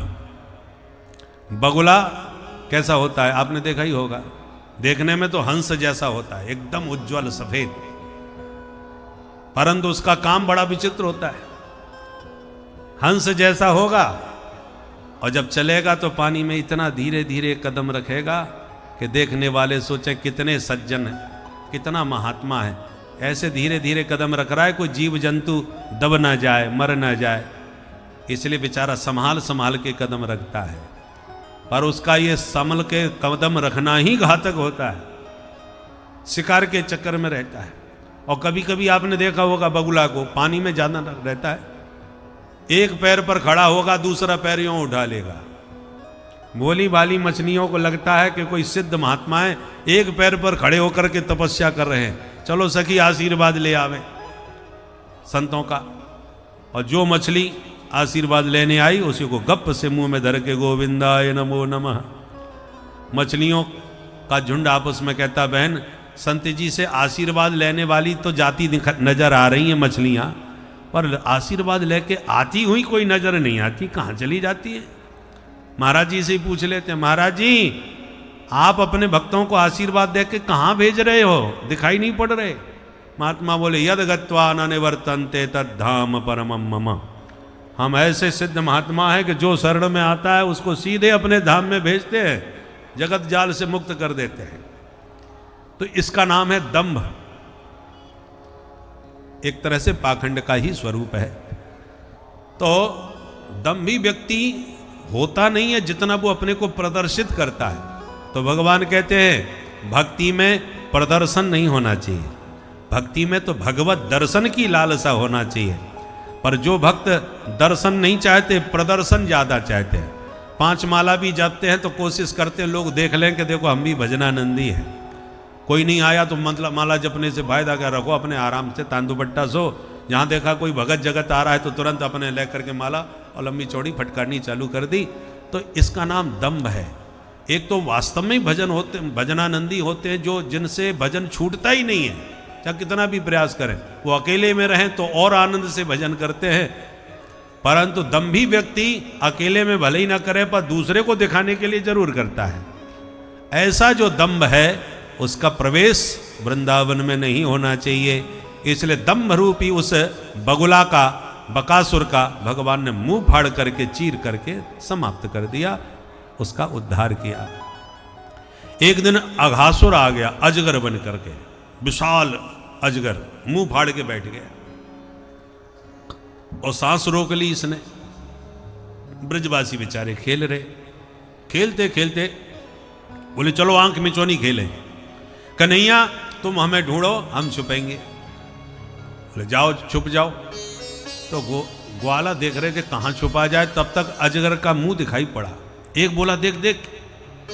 बगुला कैसा होता है आपने देखा ही होगा। देखने में तो हंस जैसा होता है, एकदम उज्जवल सफेद, परंतु उसका काम बड़ा विचित्र होता है। हंस जैसा होगा और जब चलेगा तो पानी में इतना धीरे धीरे कदम रखेगा कि देखने वाले सोचे कितने सज्जन हैं। कितना महात्मा है, ऐसे धीरे धीरे कदम रख रहा है, कोई जीव जंतु दब ना जाए, मर ना जाए, इसलिए बेचारा संभाल संभाल के कदम रखता है। पर उसका ये संभल के कदम रखना ही घातक होता है, शिकार के चक्कर में रहता है। और कभी कभी आपने देखा होगा बगुला को, पानी में ज्यादा रहता है, एक पैर पर खड़ा होगा, दूसरा पैर यूं उठा लेगा। भोली भाली मछलियों को लगता है कि कोई सिद्ध महात्मा है, एक पैर पर खड़े होकर के तपस्या कर रहे हैं, चलो सखी आशीर्वाद ले आवे संतों का। और जो मछली आशीर्वाद लेने आई उसी को गप से मुंह में धर के गोविंदाय नमो नमः। मछलियों का झुंड आपस में कहता, बहन संत जी से आशीर्वाद लेने वाली तो जाती नजर आ रही हैं मछलियां, पर आशीर्वाद लेके आती हुई कोई नजर नहीं आती, कहाँ चली जाती है। महाराज जी से ही पूछ लेते हैं, महाराज जी आप अपने भक्तों को आशीर्वाद दे के कहाँ भेज रहे हो, दिखाई नहीं पड़ रहे। महात्मा बोले, यद गत्वा न निवर्तन्ते तद्धाम परमम मम। हम ऐसे सिद्ध महात्मा हैं कि जो शरण में आता है उसको सीधे अपने धाम में भेजते हैं, जगत जाल से मुक्त कर देते हैं। तो इसका नाम है दंभ, एक तरह से पाखंड का ही स्वरूप है। तो दंभी व्यक्ति होता नहीं है जितना वो अपने को प्रदर्शित करता है। तो भगवान कहते हैं भक्ति में प्रदर्शन नहीं होना चाहिए, भक्ति में तो भगवत दर्शन की लालसा होना चाहिए। पर जो भक्त दर्शन नहीं चाहते, प्रदर्शन ज्यादा चाहते हैं, 5 माला भी जपते हैं तो कोशिश करते हैं लोग देख लें कि देखो हम भी भजनानंदी हैं। कोई नहीं आया तो मतलब माला जपने से फायदा क्या, रखो अपने आराम से तांदुपट्टा सो। जहाँ देखा कोई भगत जगत आ रहा है तो तुरंत अपने ले करके माला और लंबी चौड़ी फटकारनी चालू कर दी। तो इसका नाम दंभ है। एक तो वास्तव में भजन होते, भजनानंदी होते हैं जो जिनसे भजन छूटता ही नहीं है, चाहे कितना भी प्रयास करें, वो अकेले में रहें तो और आनंद से भजन करते हैं। परंतु दंभी व्यक्ति अकेले में भले ही ना करे पर दूसरे को दिखाने के लिए जरूर करता है। ऐसा जो दंभ है उसका प्रवेश वृंदावन में नहीं होना चाहिए। इसलिए दंभ रूपी उस बगुला का, बकासुर का भगवान ने मुंह फाड़ करके, चीर करके समाप्त कर दिया, उसका उद्धार किया। एक दिन अघासुर आ गया अजगर बन करके, विशाल अजगर मुंह फाड़ के बैठ गया और सांस रोक ली इसने। ब्रजवासी बेचारे खेल रहे, खेलते खेलते बोले चलो आंख मिचौनी खेलें। कन्हैया तुम हमें ढूंढो, हम छुपेंगे। बोले जाओ छुप जाओ। तो ग्वाला देख रहे थे कहाँ छुपा जाए, तब तक अजगर का मुंह दिखाई पड़ा। एक बोला देख देख,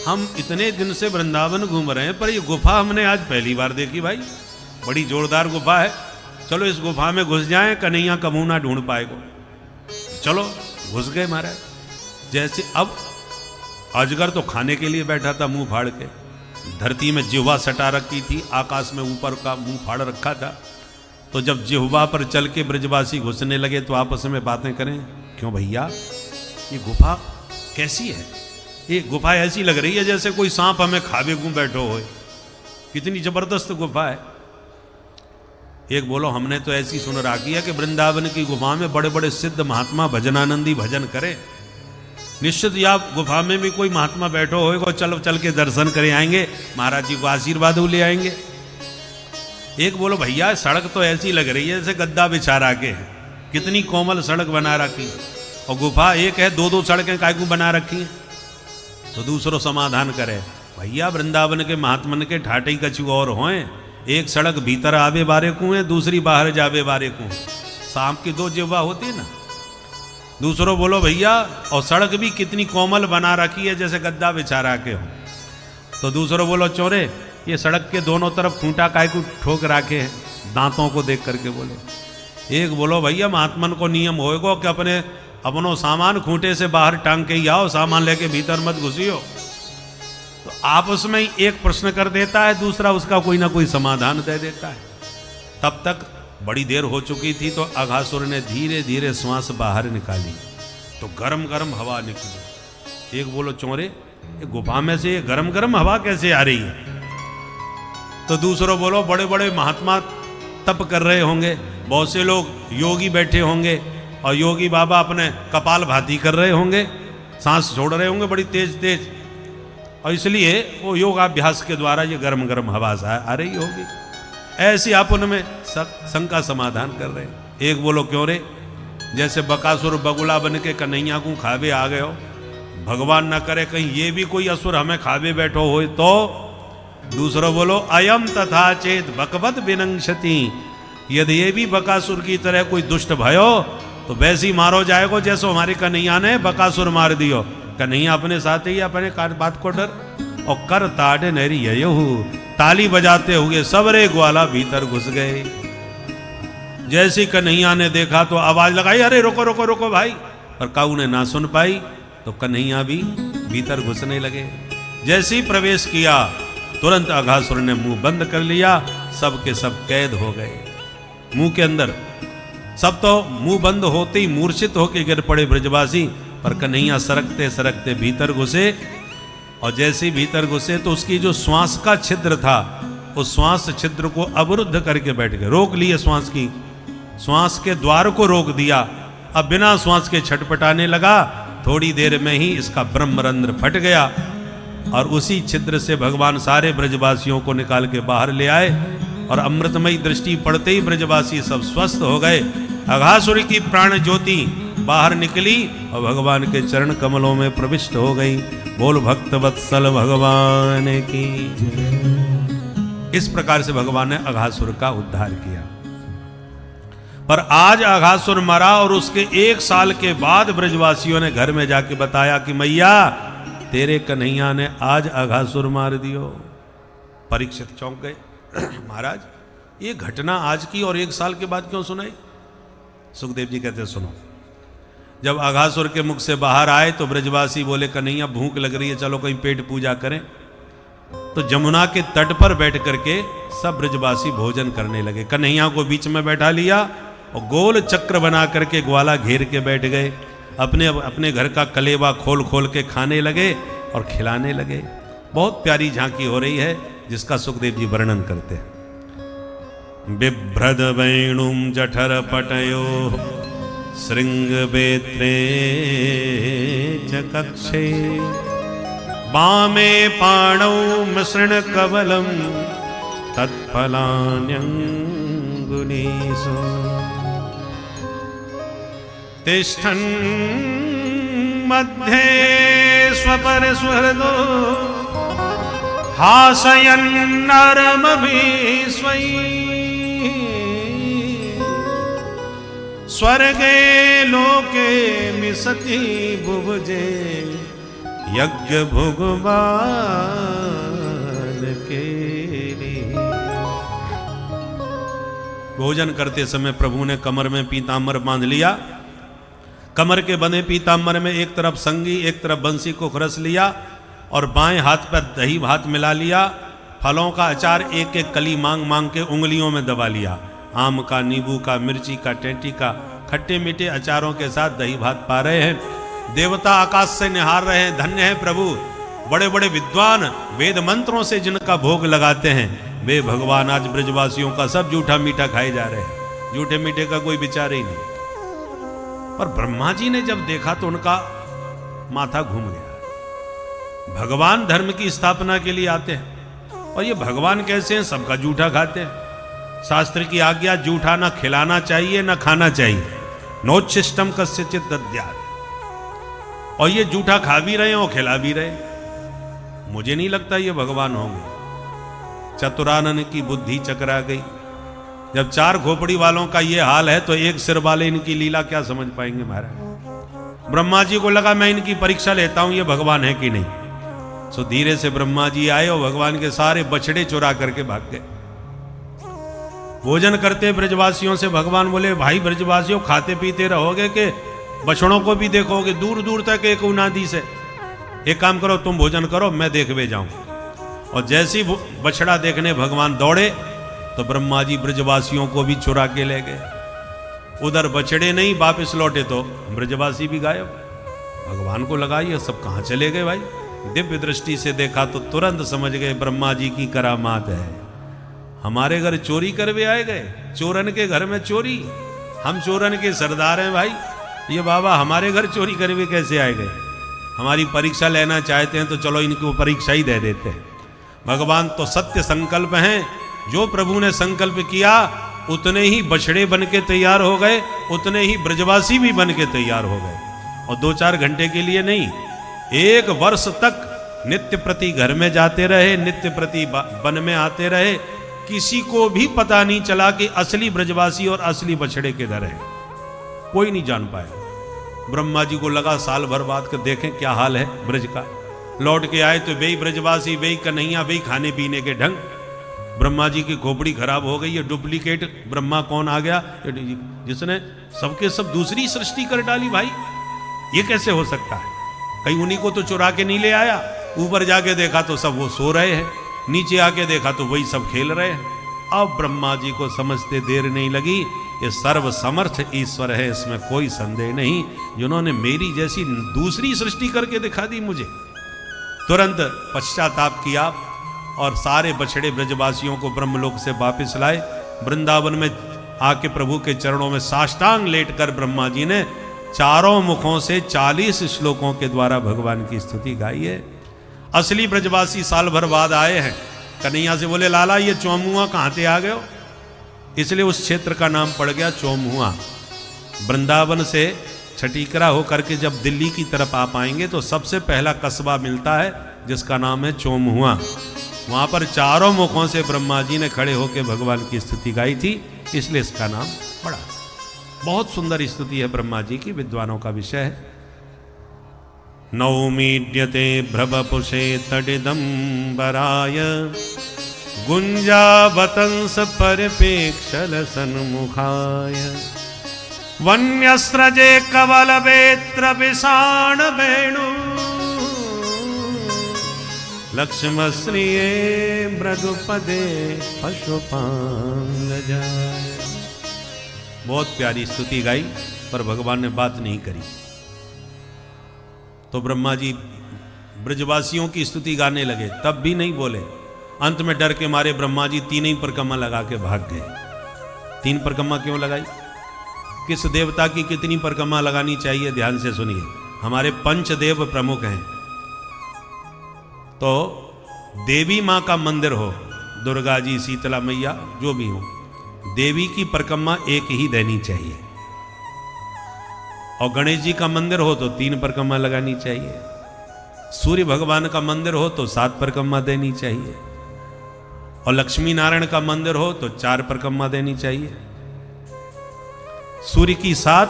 हम इतने दिन से वृंदावन घूम रहे हैं पर ये गुफा हमने आज पहली बार देखी भाई, बड़ी जोरदार गुफा है, चलो इस गुफा में घुस जाएं, कन्हैया का मुंह ना ढूंढ पाएगा। चलो घुस गए महाराज। जैसे अब अजगर तो खाने के लिए बैठा था मुंह फाड़ के, धरती में जिह्वा सटा रखी थी, आकाश में ऊपर का मुंह फाड़ रखा था। तो जब जिह्वा पर चल के ब्रजवासी घुसने लगे तो आपस में बातें करें, क्यों भैया ये गुफा कैसी है, ये गुफा ऐसी लग रही है जैसे कोई सांप हमें खावे घूम बैठो हो, कितनी जबरदस्त गुफा है। एक बोलो हमने तो ऐसी सुन रखी है कि वृंदावन की गुफा में बड़े बड़े सिद्ध महात्मा भजनानंदी भजन करे, निश्चित या गुफा में भी कोई महात्मा बैठो होगा, चलो चल के दर्शन करे आएंगे, महाराज जी को आशीर्वाद ले आएंगे। एक बोलो भैया सड़क तो ऐसी लग रही है जैसे गद्दा बिछा रखे है, कितनी कोमल सड़क बना रखी, और गुफा एक है, 2-2 सड़कें काय को बना रखी है। तो दूसरों समाधान करे, भैया वृंदावन के महात्मन के ठाटे कछु और होए, एक सड़क भीतर आवे बारे को है, दूसरी बाहर जावे बारे को, सांप की 2 जिह्वा होती है ना। दूसरों बोलो भैया और सड़क भी कितनी कोमल बना रखी है जैसे गद्दा बिछा रखे हो। तो दूसरों बोलो चोरे ये सड़क के दोनों तरफ खूंटा काय को ठोक रखे हैं, दांतों को देख करके बोले। एक बोलो भैया महात्मन को नियम होएगा कि अपनो सामान खूंटे से बाहर टांग के ही आओ, सामान लेके भीतर मत घुसियो। तो आपस में ही एक प्रश्न कर देता है, दूसरा उसका कोई ना कोई समाधान दे देता है। तब तक बड़ी देर हो चुकी थी तो अघासुर ने धीरे धीरे श्वास बाहर निकाली तो गरम गरम हवा निकली। एक बोलो चोरे ये गुफा में से ये गरम गरम हवा कैसे आ रही है। तो दूसरों बोलो बड़े बड़े महात्मा तप कर रहे होंगे, बहुत से लोग योगी बैठे होंगे और योगी बाबा अपने कपाल भाती कर रहे होंगे, सांस छोड़ रहे होंगे बड़ी तेज तेज, और इसलिए वो योगाभ्यास के द्वारा ये गरम गरम हवा आ रही होगी। ऐसी आप उनमें शंका समाधान कर रहे हैं। एक बोलो क्यों रे, जैसे बकासुर बगुला बन के कन्हैया को खावे आ गए हो, भगवान ना करे कहीं ये भी कोई असुर हमें खावे बैठो हो तो। दूसरा बोलो अयम तथा चेत भगवत विनंक्षति, यदि ये भी बकासुर की तरह कोई दुष्ट भयो तो वैसी मारो जाएगो जैसे हमारे कन्हैया ने बकासुर मार दियो। कन्हैया अपने साथ ही अपने बात को डर और कर ताड़े नरी यहू, ताली बजाते हुए सबरे ग्वाला भीतर घुस गए। जैसी कन्हैया ने देखा तो आवाज लगाई, अरे रोको रोको रोको भाई, पर काऊ ने ना सुन पाई तो कन्हैया भी भीतर घुसने लगे। जैसी प्रवेश किया तुरंत अघासुर ने मुंह बंद कर लिया, सब के सब कैद हो गए मुंह के अंदर। सब तो मुंह बंद होते ही मूर्छित होके गिर पड़े ब्रजवासी, पर कन्हैया सरकते सरकते भीतर घुसे। और जैसे भीतर घुसे तो उसकी जो श्वास का छिद्र था उस श्वास छिद्र को अवरुद्ध करके बैठ गए, रोक लिए श्वास की, श्वास के द्वार को रोक दिया। अब बिना श्वास के छटपटाने लगा। थोड़ी देर में ही इसका ब्रह्मरंध्र फट गया और उसी छिद्र से भगवान सारे ब्रजवासियों को निकाल के बाहर ले आए। और अमृतमयी दृष्टि पड़ते ही ब्रजवासी सब स्वस्थ हो गए। अघासुर की प्राण ज्योति बाहर निकली और भगवान के चरण कमलों में प्रविष्ट हो गई। बोल भक्त वत्सल भगवान की। इस प्रकार से भगवान ने अघासुर का उद्धार किया। पर आज अघासुर मरा और उसके 1 साल के बाद ब्रजवासियों ने घर में जाके बताया कि मैया तेरे कन्हैया ने आज अघासुर मार दियो। परीक्षित चौंक गए, महाराज ये घटना आज की और 1 साल के बाद क्यों सुनाई? सुखदेव जी कहते सुनो, जब अघासुर के मुख से बाहर आए तो ब्रजवासी बोले कन्हैया भूख लग रही है, चलो कहीं पेट पूजा करें। तो जमुना के तट पर बैठ करके सब ब्रजवासी भोजन करने लगे। कन्हैया को बीच में बैठा लिया और गोल चक्र बना करके ग्वाला घेर के बैठ गए। अपने अपने घर का कलेवा खोल खोल के खाने लगे और खिलाने लगे। बहुत प्यारी झांकी हो रही है जिसका सुखदेव जी वर्णन करते हैं। बिभ्रद वेणुम जठर पटयो श्रृंग बेत्रे च कक्षे वामे पाणौ मसृण कवलम तत्फलान्यंगुलीसु तिष्ठन् मध्ये स्वपर सुहृदो हासयन्नरमभिस्वै स्वर्गे लोके मिसति भुवजे यज्ञ भगवान के। भोजन करते समय प्रभु ने कमर में पीताम्बर बांध लिया। कमर के बंधे पीताम्बर में एक तरफ संगी एक तरफ बंसी को खुरस लिया और बाएं हाथ पर दही भात मिला लिया। फलों का अचार एक एक कली मांग मांग के उंगलियों में दबा लिया। आम का, नींबू का, मिर्ची का, टेंटी का, खट्टे मीठे अचारों के साथ दही भात पा रहे हैं। देवता आकाश से निहार रहे हैं, धन्य है प्रभु। बड़े बड़े विद्वान वेद मंत्रों से जिनका भोग लगाते हैं वे भगवान आज ब्रजवासियों का सब जूठा मीठा खाए जा रहे हैं। जूठे मीठे का कोई विचार ही नहीं। पर ब्रह्मा जी ने जब देखा तो उनका माथा घूम गया। भगवान धर्म की स्थापना के लिए आते हैं और ये भगवान कैसे हैं, सबका जूठा खाते हैं। शास्त्र की आज्ञा जूठा ना खिलाना चाहिए ना खाना चाहिए। नोच्छिष्टम कस्यचित् दद्यात्। और ये जूठा खा भी रहे और खिला भी रहे। मुझे नहीं लगता ये भगवान होंगे। चतुरानन की बुद्धि चकरा गई। जब 4 खोपड़ी वालों का ये हाल है तो एक सिर वाले इनकी लीला क्या समझ पाएंगे महाराज। ब्रह्मा जी को लगा मैं इनकी परीक्षा लेता हूं ये भगवान है कि नहीं। सो धीरे से ब्रह्मा जी आए और भगवान के सारे बछड़े चुरा करके भाग गए। भोजन करते ब्रजवासियों से भगवान बोले भाई ब्रजवासियों खाते पीते रहोगे कि बछड़ों को भी देखोगे दूर दूर तक एक उनादी से। एक काम करो तुम भोजन करो मैं देखवे जाऊं। और जैसी बछड़ा देखने भगवान दौड़े तो ब्रह्मा जी ब्रजवासियों को भी चुरा के ले गए। उधर बछड़े नहीं वापिस लौटे तो ब्रजवासी भी गायब। भगवान को लगा ये सब कहां चले गए भाई। दिव्य दृष्टि से देखा तो तुरंत समझ गए ब्रह्मा जी की करामात है। हमारे घर चोरी करवे आए गए। चोरन के घर में चोरी। हम चोरन के सरदार हैं भाई। ये बाबा हमारे घर चोरी करवे कैसे आए गए। हमारी परीक्षा लेना चाहते हैं तो चलो इनको परीक्षा ही दे देते हैं। भगवान तो सत्य संकल्प हैं जो प्रभु ने संकल्प किया उतने ही बछड़े बन के तैयार हो गए, उतने ही ब्रजवासी भी बन के तैयार हो गए। और 2-4 घंटे के लिए नहीं, 1 वर्ष तक नित्य प्रति घर में जाते रहे, नित्य प्रति वन में आते रहे। किसी को भी पता नहीं चला कि असली ब्रजवासी और असली बछड़े किधर है, कोई नहीं जान पाया। ब्रह्मा जी को लगा साल भर बाद कर देखें क्या हाल है ब्रज का। लौट के आए तो वही ब्रजवासी, वही कन्हैया, वही खाने पीने के ढंग। ब्रह्मा जी की खोपड़ी खराब हो गई, ये डुप्लीकेट ब्रह्मा कौन आ गया जिसने सबके सब दूसरी सृष्टि कर डाली। भाई ये कैसे हो सकता है? कहीं उन्हीं को तो चुरा के नहीं ले आया। ऊपर जाके देखा तो सब वो सो रहे हैं, नीचे आके देखा तो वही सब खेल रहे हैं। अब ब्रह्मा जी को समझते देर नहीं लगी, ये सर्व समर्थ ईश्वर है, इसमें कोई संदेह नहीं, जिन्होंने मेरी जैसी दूसरी सृष्टि करके दिखा दी मुझे। तुरंत पश्चाताप किया और सारे बछड़े ब्रजवासियों को ब्रह्मलोक से वापस लाए। वृंदावन में आके प्रभु के चरणों में साष्टांग लेटकर ब्रह्मा जी ने चारों मुखों से 40 श्लोकों के द्वारा भगवान की स्तुति गाई है। असली ब्रजवासी साल भर बाद आए हैं। कन्हैया से बोले, लाला ये चौमुआ कहाँ से आ गए हो? इसलिए उस क्षेत्र का नाम पड़ गया चौमुआ। वृंदावन से छटीकरा होकर के जब दिल्ली की तरफ आ पाएंगे तो सबसे पहला कस्बा मिलता है जिसका नाम है चौमुआ। वहां पर चारों मुखों से ब्रह्मा जी ने खड़े होकर भगवान की स्तुति गाई थी, इसलिए इसका नाम पड़ा। बहुत सुंदर स्तुति है ब्रह्मा जी की, विद्वानों का विषय है। नौमीड्यते भ्रवपुषे तडिदंबराय गुंजावतंस परिपेक्षल सन्मुखाय वन्यस्रजे कवलवेत्र विषाण वेणु लक्ष्मश्रिये मृदुपदे पशुपांगजाय। बहुत प्यारी स्तुति गाई, पर भगवान ने बात नहीं करी। तो ब्रह्मा जी ब्रजवासियों की स्तुति गाने लगे, तब भी नहीं बोले। अंत में डर के मारे ब्रह्मा जी 3 ही परिक्रमा लगा के भाग गए। 3 परिक्रमा क्यों लगाई? किस देवता की कितनी परिक्रमा लगानी चाहिए, ध्यान से सुनिए। हमारे पंचदेव प्रमुख हैं। तो देवी माँ का मंदिर हो, दुर्गा जी, शीतला मैया, जो भी हो, देवी की परिक्रमा एक ही देनी चाहिए। और गणेश जी का मंदिर हो तो 3 परिक्रमा लगानी चाहिए। सूर्य भगवान का मंदिर हो तो 7 परिक्रमा देनी चाहिए। और लक्ष्मी नारायण का मंदिर हो तो 4 परिक्रमा देनी चाहिए। सूर्य की 7,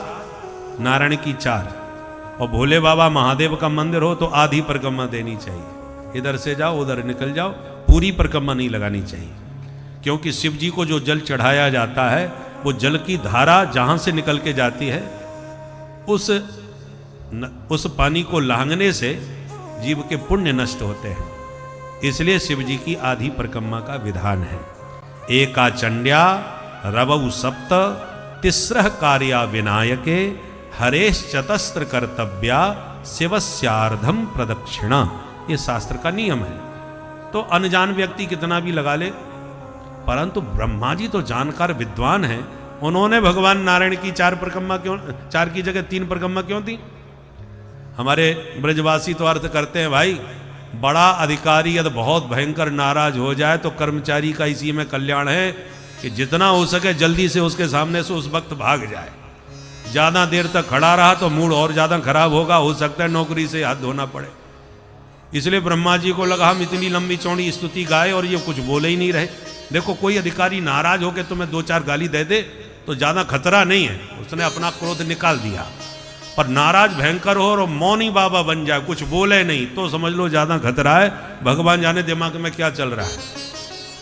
नारायण की 4। और भोले बाबा महादेव का मंदिर हो तो आधी परिक्रमा देनी चाहिए। इधर से जाओ उधर निकल जाओ, पूरी परिक्रमा नहीं लगानी चाहिए। क्योंकि शिव जी को जो जल चढ़ाया जाता है, वो जल की धारा जहां से निकल के जाती है, उस पानी को लांघने से जीव के पुण्य नष्ट होते हैं। इसलिए शिव जी की आधी परिक्रमा का विधान है। एका चंड्या रवौ सप्त तिस्रः कार्या विनायके हरेश चतस्त्र कर्तव्या शिवस्यार्धम प्रदक्षिणा। ये शास्त्र का नियम है। तो अनजान व्यक्ति कितना भी लगा ले, परंतु ब्रह्मा जी तो जानकार विद्वान हैं। उन्होंने भगवान नारायण की 4 परिक्रमा क्यों, 4 की जगह 3 परिक्रमा क्यों दी? हमारे ब्रजवासी तो अर्थ करते हैं, भाई बड़ा अधिकारी यदि बहुत भयंकर नाराज हो जाए तो कर्मचारी का इसी में कल्याण है कि जितना हो सके जल्दी से उसके सामने से उस वक्त भाग जाए। ज्यादा देर तक खड़ा रहा तो मूड और ज्यादा खराब होगा, हो सकता है नौकरी से हाथ धोना पड़े। इसलिए ब्रह्मा जी को लगा हम इतनी लंबी चौड़ी स्तुति गाए और ये कुछ बोले ही नहीं रहे। देखो कोई अधिकारी नाराज होकर तुम्हें 2-4 गाली दे दे तो ज्यादा खतरा नहीं है, उसने अपना क्रोध निकाल दिया। पर नाराज भयंकर हो और मौनी बाबा बन जाए, कुछ बोले नहीं, तो समझ लो ज्यादा खतरा है। भगवान जाने दिमाग में क्या चल रहा है।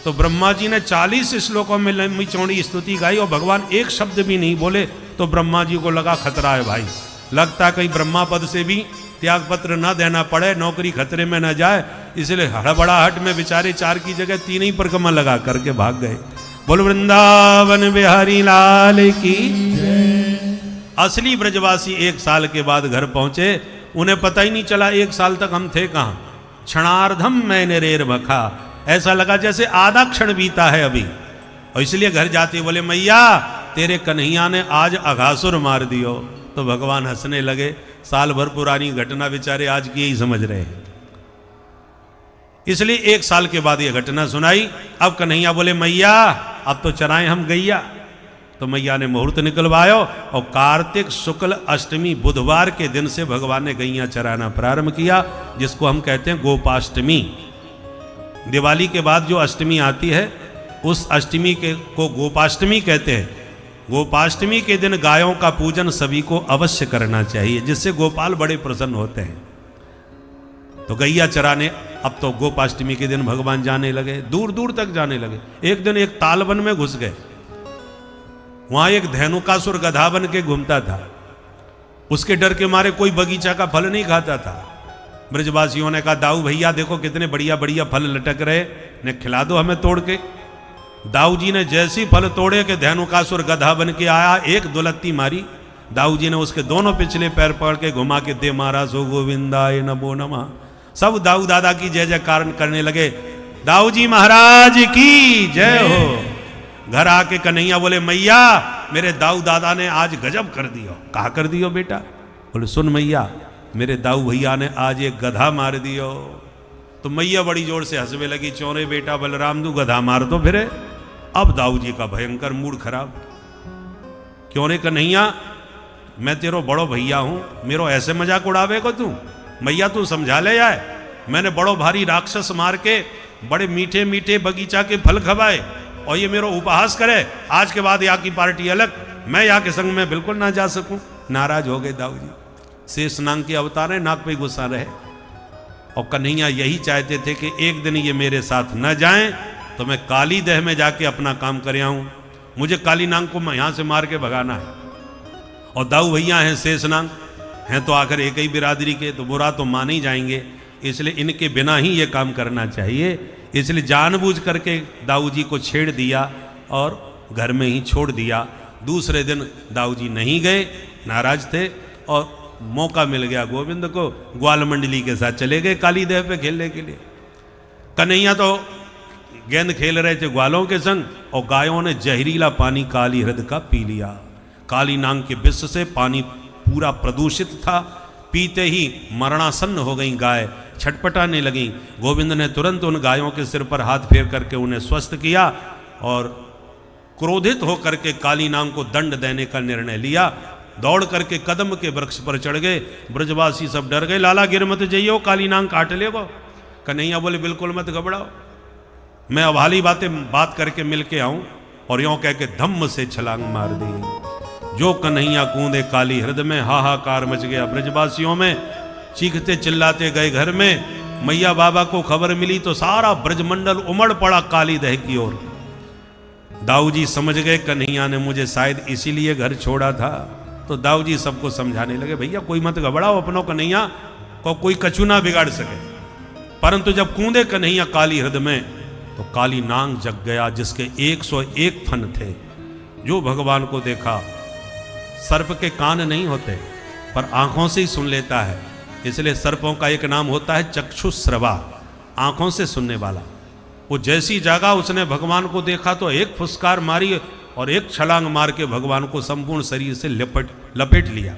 तो ब्रह्मा जी ने 40 श्लोकों में लंबी चौड़ी स्तुति गाई और भगवान एक शब्द भी नहीं बोले। तो ब्रह्मा जी को लगा खतरा है भाई, लगता है कहीं ब्रह्मा पद से भी त्याग पत्र न देना पड़े, नौकरी खतरे में न जाए। इसलिए हड़बड़ाहट में बेचारे 4 की जगह 3 ही परिक्रमा लगा करके भाग गए। बोल वृंदावन बिहारी लाल की। असली ब्रजवासी 1 साल के बाद घर पहुंचे, उन्हें पता ही नहीं चला 1 साल तक हम थे कहां। क्षणार्धम मैंने रेर बखा, ऐसा लगा जैसे आधा क्षण बीता है अभी। और इसलिए घर जाते बोले, मैया तेरे कन्हैया ने आज अघासुर मार दियो। तो भगवान हंसने लगे, साल भर पुरानी घटना बेचारे आज की ही समझ रहे हैं। इसलिए 1 साल के बाद यह घटना सुनाई। अब कन्हैया बोले मैया अब तो चराएं हम गैया। तो मैया ने मुहूर्त निकलवायो और कार्तिक शुक्ल अष्टमी बुधवार के दिन से भगवान ने गैया चराना प्रारंभ किया, जिसको हम कहते हैं गोपाष्टमी। दिवाली के बाद जो अष्टमी आती है उस अष्टमी को गोपाष्टमी कहते हैं। गोपाष्टमी के दिन गायों का पूजन सभी को अवश्य करना चाहिए, जिससे गोपाल बड़े प्रसन्न होते हैं। तो गैया चराने अब तो गोपाष्टमी के दिन भगवान जाने लगे, दूर दूर तक जाने लगे। एक दिन एक तालवन में घुस गए, वहां एक धेनुकासुर गधा बन के घूमता था। उसके डर के मारे कोई बगीचा का फल नहीं खाता था। ब्रजवासियों ने कहा दाऊ भैया देखो कितने बढ़िया बढ़िया फल लटक रहे, ने खिला दो हमें तोड़ के। दाऊ जी ने जैसी फल तोड़े कि धेनुकासुर गधा बन के आया, एक दुलत्ती मारी। दाऊ जी ने उसके दोनों पिछले पैर पकड़ के घुमा के दे मारा, सो गोविंदाय नमो नमः। सब दाऊ दादा की जय जयकार करने लगे, दाऊ जी महाराज की जय हो। घर आके कन्हैया बोले मैया मेरे दाऊ दादा ने आज गजब कर दियो। कहा कर दियो बेटा? बोले सुन मैया मेरे दाऊ भैया ने आज एक गधा मार दियो। तो मैया बड़ी जोर से हंसने लगी, चौरे बेटा बलराम तू गधा मार तो फिरे। अब दाऊ जी का भयंकर मूड खराब। क्यों रे कन्हैया मैं तेरो बड़ो भैया हूं, मेरो ऐसे मजाक उड़ावे को तू? मैया तू समझा ले जाए, मैंने बड़ो भारी राक्षस मार के बड़े मीठे मीठे बगीचा के फल खवाए और ये मेरो उपहास करे। आज के बाद यहाँ की पार्टी अलग, मैं यहाँ के संग में बिल्कुल ना जा सकूं। नाराज हो गए दाऊ जी। शेष नाग के अवतार है, नाग पे गुस्सा रहे। और कन्हैया यही चाहते थे कि एक दिन ये मेरे साथ न जाएं तो मैं काली दह में जाके अपना काम कर आऊं। मुझे काली नाग को मैं यहां से मार के भगाना है। और दाऊ भैया हैं शेष नाग, हैं तो आखिर एक ही बिरादरी के, तो बुरा तो मान ही जाएंगे, इसलिए इनके बिना ही ये काम करना चाहिए। इसलिए जानबूझ करके दाऊ जी को छेड़ दिया और घर में ही छोड़ दिया। दूसरे दिन दाऊ जी नहीं गए, नाराज थे, और मौका मिल गया गोविंद को, ग्वाल मंडली के साथ चले गए काली देव पे खेलने के लिए। कन्हैया तो गेंद खेल रहे थे ग्वालों के संग, और गायों ने जहरीला पानी काली हृद का पी लिया। काली नाग के विष से पानी पूरा प्रदूषित था। पीते ही मरणासन्न हो गई गाय, छटपटाने लगी। गोविंद ने तुरंत उन गायों के सिर पर हाथ फेर करके उन्हें स्वस्थ किया और क्रोधित होकर के काली नाग को दंड देने का निर्णय लिया। दौड़ करके कदम के वृक्ष पर चढ़ गए। ब्रजवासी सब डर गए, लाला गिर मत जाइयो, काली नाग काट लेगो। कन्हैया बोले बिल्कुल मत घबराओ, मैं अब हाली बात करके मिल के आऊं। और यों कह के धम्म से छलांग मार दी। जो कन्हैया कूदे काली हृदय में, हाहाकार मच गया ब्रजवासियों में। चीखते चिल्लाते गए घर में। मैया बाबा को खबर मिली तो सारा ब्रजमंडल उमड़ पड़ा काली दह की ओर। दाऊ जी समझ गए कन्हैया ने मुझे शायद इसीलिए घर छोड़ा था। तो दाऊ जी सबको समझाने लगे, भैया कोई मत घबराओ, अपनों कन्हैया को कोई कछु ना बिगाड़ सके। परंतु जब कूदे कन्हैया काली हृदय में तो काली नाग जग गया, जिसके 101 फन थे। जो भगवान को देखा, सर्प के कान नहीं होते पर आंखों से ही सुन लेता है, इसलिए सर्पों का एक नाम होता है चक्षुश्रवा, आंखों से सुनने वाला। वो जैसी जगह उसने भगवान को देखा तो एक फुसकार मारी और एक छलांग मार के भगवान को संपूर्ण शरीर से लपेट लिया।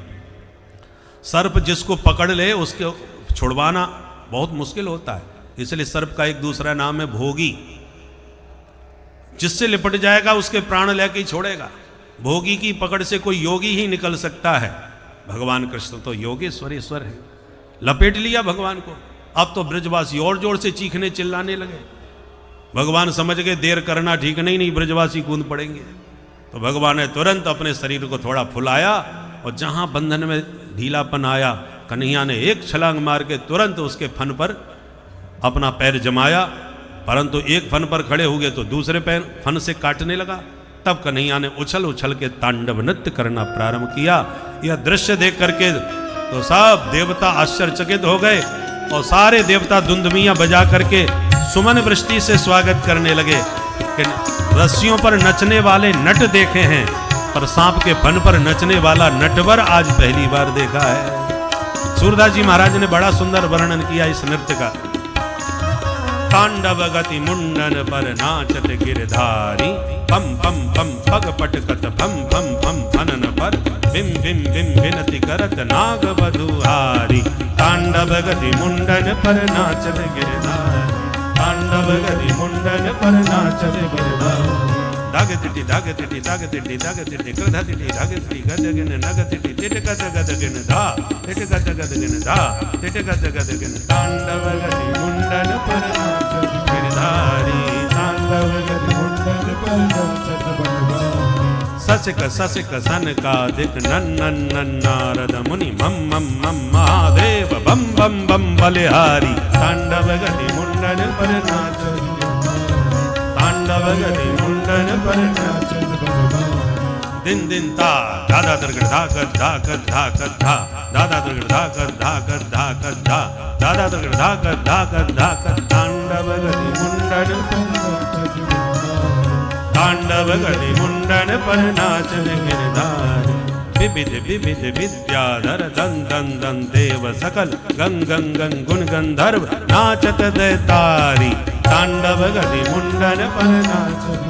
सर्प जिसको पकड़ ले उसके छुड़वाना बहुत मुश्किल होता है, इसलिए सर्प का एक दूसरा नाम है भोगी। जिससे लिपट जाएगा उसके प्राण लेके ही छोड़ेगा। भोगी की पकड़ से कोई योगी ही निकल सकता है। भगवान कृष्ण तो योगेश्वरेश्वर है। लपेट लिया भगवान को। अब तो ब्रजवासी और जोर से चीखने चिल्लाने लगे। भगवान समझ गए देर करना ठीक नहीं, ब्रजवासी कूद पड़ेंगे। तो भगवान ने तुरंत अपने शरीर को थोड़ा फुलाया और जहां बंधन में ढीलापन आया, कन्हैया ने एक छलांग मार के तुरंत उसके फन पर अपना पैर जमाया। परंतु एक फन पर खड़े हो गए तो दूसरे पैर फन से काटने लगा। तब कन्हैया ने उछल उछल के तांडव नृत्य करना प्रारंभ किया। यह दृश्य देख करके तो सब देवता आश्चर्यचकित हो गए और सारे देवता दुंदुमियां बजा करके सुमन वृष्टि से स्वागत करने लगे कि रस्सियों पर नचने वाले नट देखे हैं, पर सांप के फन पर नचने वाला नटवर आज पहली बार देखा है। सूरदास जी महाराज ने बड़ा सुंदर वर्णन किया इस नृत्य का। तांडव गति मुंडन पर नाचत गिरधारी, पम पम पम पग पटकत भम भम भम फनन पर, बिम बिम बिम विनति करत नाग बधुहारी। तांडव गति मुंडन पर नाचत गिरधारी। तांडव गति मुंडन पर नाचत गिरधारी धाग तिटी धाग तिटी धाग तिटी धाग तिटी गधा तिटी धाग तिटी गद गिन नग तिटी तिट गद गद गिन धा तिट गद गद गिन धा तिट गद गद गिन तांडव गति मुंडन पर नाचत गिरधारी तांडव गति मुंडन पर नाचत गिरधारी ससिक सन का दिक नन्न नारद मुनि मम मम मम महादेव बम बम बम बलिहारी तांडव गति मुंडन पर नाचत तांडव गति मुंडन पर नाचत दिन दिन ता दादा दरगड़ धाकत धाकत धाकत धा दादा दरगड़ धाकत धाकत धाकत धा दादा दरगड़ धाकत धाकत धाकत तांडव गति मुंडन पर नाचत तांडव गति मुंडन पर नाचत गिरधारी विविध विविध विद्याधर दं दं दं देव सकल गंग गंग गंग गुण गंधर्व नाचत दैतारी तांडव गति मुंडन पर नाचत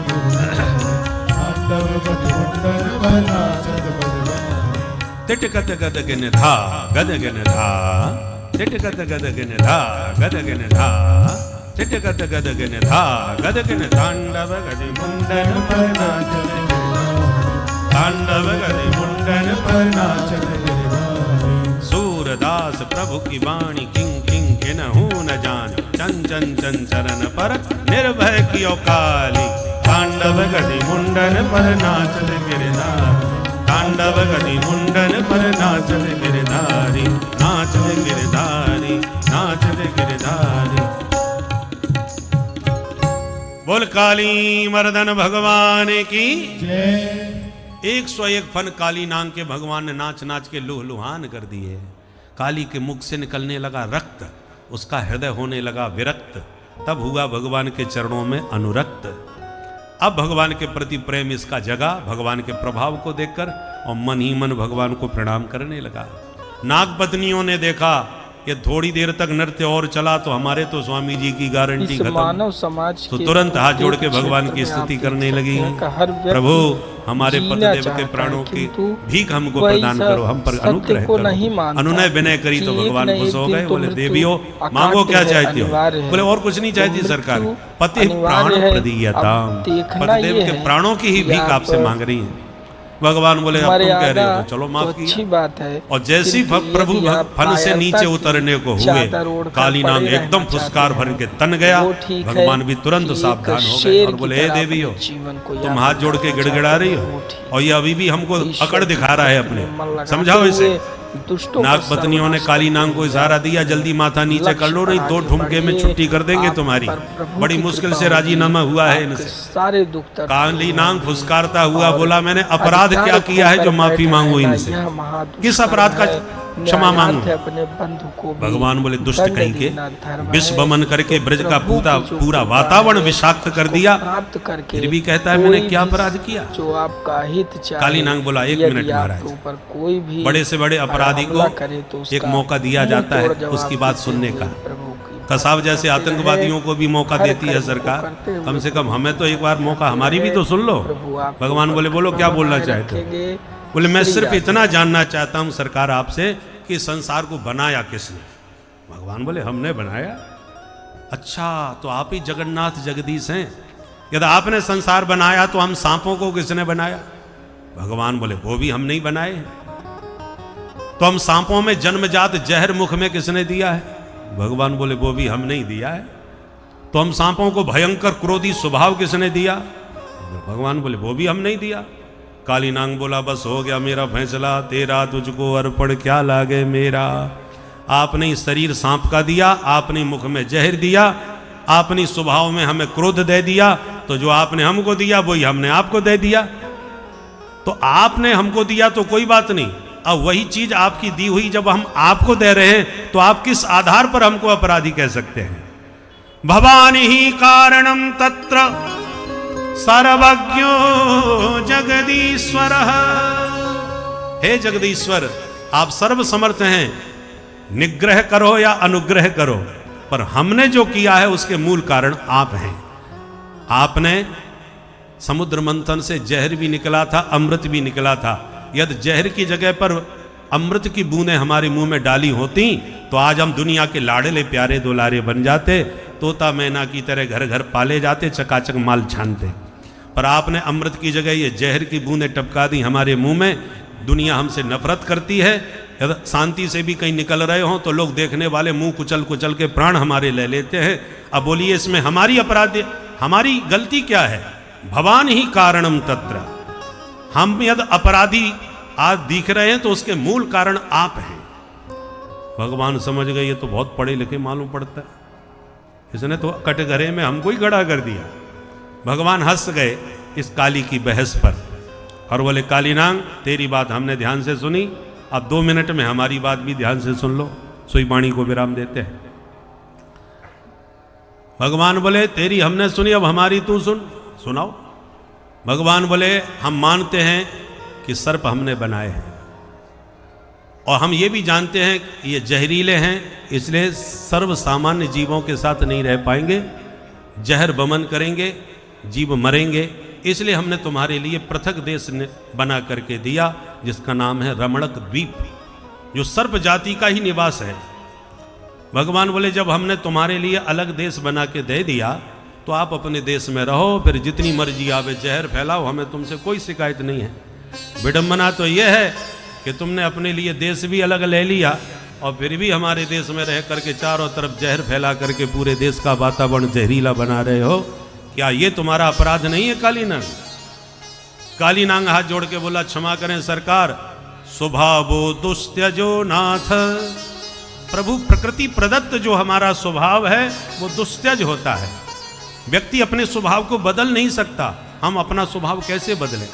तांडव गति मुंडन पर नाचत तिट गद गद गिन धा गद गिन धा तिट गद गद गिन धा गद गिन धा तिट गद गद गिन धा गद गिन तांडव गति मुंडन पर नाचत तांडव गति मुंडन पर नाचत सूरदास प्रभु की वाणी किंग किंग किन्हू न जान चन चन चन चरण पर निर्भय कियो काली तांडव गति मुंडन पर नाचत गिरधारी तांडव गति मुंडन पर नाचत गिरधारी नाचत गिरधारी नाचत गिरधारी बोल काली मर्दन भगवान की जय 101 फन काली नांग के भगवान ने नाच नाच के लुहान कर दिए। काली के मुख से निकलने लगा रक्त, उसका हृदय होने लगा विरक्त, तब हुआ भगवान के चरणों में अनुरक्त। अब भगवान के प्रति प्रेम इसका जगा, भगवान के प्रभाव को देखकर, और मन ही मन भगवान को प्रणाम करने लगा। नाग पत्नियों ने देखा ये थोड़ी देर तक नृत्य और चला तो हमारे तो स्वामी जी की गारंटी खत्म, मानव समाज तो तुरंत हाथ जोड़ के भगवान की स्तुति करने लगी। प्रभु हमारे पतिदेव के प्राणों की भीख हमको प्रदान करो, हम पर अनुग्रह करो। अनुनय विनय करी तो भगवान खुश हो गए। बोले देवियों मांगो क्या चाहती हो? बोले और कुछ नहीं चाहती सरकार, पति प्राण प्रदीयताम, पतिदेव के प्राणों की ही भीख आपसे मांग रही है। भगवान बोले अब तुम कह रहे हो तो चलो माफ की। अच्छी बात है। और जैसी प्रभु फन से नीचे उतरने को हुए, काली नांग एकदम फुसकार भर के तन गया। भगवान भी तुरंत सावधान हो गए और बोले हे देवी हो, तुम हाथ जोड़ के गिड़गिड़ा रही हो और ये अभी भी हमको अकड़ दिखा रहा है अपने, समझाओ इसे। नाग पत्नियों ने काली नांग को इशारा दिया, जल्दी माथा नीचे कर लो, नहीं 2 ठुमके में छुट्टी कर देंगे तुम्हारी। बड़ी मुश्किल से राजीनामा हुआ है इनसे। सारे दुख काली नांग फुसकारता हुआ बोला मैंने अपराध क्या किया है जो माफी मांगू इनसे, किस अपराध का क्षमा मांगू? अपने बंधु को भगवान बोले दुष्ट कहीं के, विश्व बमन करके ब्रज का पूरा वातावरण विषाक्त कर दिया, प्राप्त करके फिर भी कहता है मैंने क्या अपराध किया? जो आपका हित चाहे। काली नांग बोला 1 मिनट महाराज, कोई भी बड़े से बड़े अपराधी को एक मौका दिया जाता है उसकी बात सुनने का। कसाब जैसे आतंकवादियों को भी मौका देती है सरकार, कम से कम हमें तो एक बार मौका हमारी भी तो सुन लो। भगवान बोले बोलो क्या बोलना चाहते हो? बोले मैं सिर्फ इतना जानना चाहता हूं सरकार आपसे कि संसार को बनाया किसने? भगवान बोले हमने बनाया। अच्छा तो आप ही जगन्नाथ जगदीश हैं? यदि आपने संसार बनाया तो हम सांपों को किसने बनाया? भगवान बोले वो भी हम नहीं बनाए। तो हम सांपों में जन्मजात जहर मुख में किसने दिया है? भगवान बोले वो भी हम नहीं दिया है। तो हम सांपों को भयंकर क्रोधी स्वभाव किसने दिया? भगवान बोले वो भी हम नहीं दिया। काली नांग बोला बस हो गया मेरा फैसला, तेरा तुझको अर्पण क्या लागे मेरा। आपने शरीर सांप का दिया, आपने मुख में जहर दिया, आपने स्वभाव में हमें क्रोध दे दिया, तो जो आपने हमको दिया वही हमने आपको दे दिया। तो आपने हमको दिया तो कोई बात नहीं, अब वही चीज आपकी दी हुई जब हम आपको दे रहे हैं तो आप किस आधार पर हमको अपराधी कह सकते हैं? भवानी ही कारणम तत्र सर्वज्ञो जगदीश्वर। हे जगदीश्वर आप सर्व समर्थ हैं, निग्रह करो या अनुग्रह करो, पर हमने जो किया है उसके मूल कारण आप हैं। आपने समुद्र मंथन से जहर भी निकला था, अमृत भी निकला था। यदि जहर की जगह पर अमृत की बूंदें हमारे मुंह में डाली होती तो आज हम दुनिया के लाडले प्यारे दुलारे बन जाते। तोता मैना की तरह घर घर पाले जाते, चकाचक माल छानते। पर आपने अमृत की जगह ये जहर की बूंदें टपका दी हमारे मुंह में। दुनिया हमसे नफरत करती है। यदि शांति से भी कहीं निकल रहे हों तो लोग देखने वाले मुंह कुचल कुचल के प्राण हमारे ले लेते हैं। अब बोलिए इसमें हमारी अपराध, हमारी गलती क्या है? भवान ही कारणम तत्र। हम यदि अपराधी आज दिख रहे हैं तो उसके मूल कारण आप हैं। भगवान समझ गए ये तो बहुत पढ़े लिखे मालूम पड़ता है, इसने तो कटघरे में हमको ही खड़ा कर दिया। भगवान हंस गए इस काली की बहस पर और बोले, कालीनांग तेरी बात हमने ध्यान से सुनी, अब 2 मिनट में हमारी बात भी ध्यान से सुन लो। सोई वाणी को विराम देते हैं। भगवान बोले, तेरी हमने सुनी, अब हमारी तू सुनाओ। भगवान बोले, हम मानते हैं कि सर्प हमने बनाए हैं और हम ये भी जानते हैं कि ये जहरीले हैं, इसलिए सर्व सामान्य जीवों के साथ नहीं रह पाएंगे, जहर बमन करेंगे, जीव मरेंगे। इसलिए हमने तुम्हारे लिए पृथक देश बना करके दिया जिसका नाम है रमणक द्वीप, जो सर्प जाति का ही निवास है। भगवान बोले, जब हमने तुम्हारे लिए अलग देश बना के दे दिया तो आप अपने देश में रहो, फिर जितनी मर्जी आवे जहर फैलाओ, हमें तुमसे कोई शिकायत नहीं है। विडंबना तो यह है कि तुमने अपने लिए देश भी अलग ले लिया और फिर भी हमारे देश में रह करके चारों तरफ जहर फैला करके पूरे देश का वातावरण जहरीला बना रहे हो। क्या ये तुम्हारा अपराध नहीं है कालीनांग? कालीनांग हाथ जोड़ के बोला, क्षमा करें सरकार, स्वभावो दुस्त्यजो नाथ। प्रभु प्रकृति प्रदत्त जो हमारा स्वभाव है वो दुस्त्यज होता है। व्यक्ति अपने स्वभाव को बदल नहीं सकता, हम अपना स्वभाव कैसे बदलें?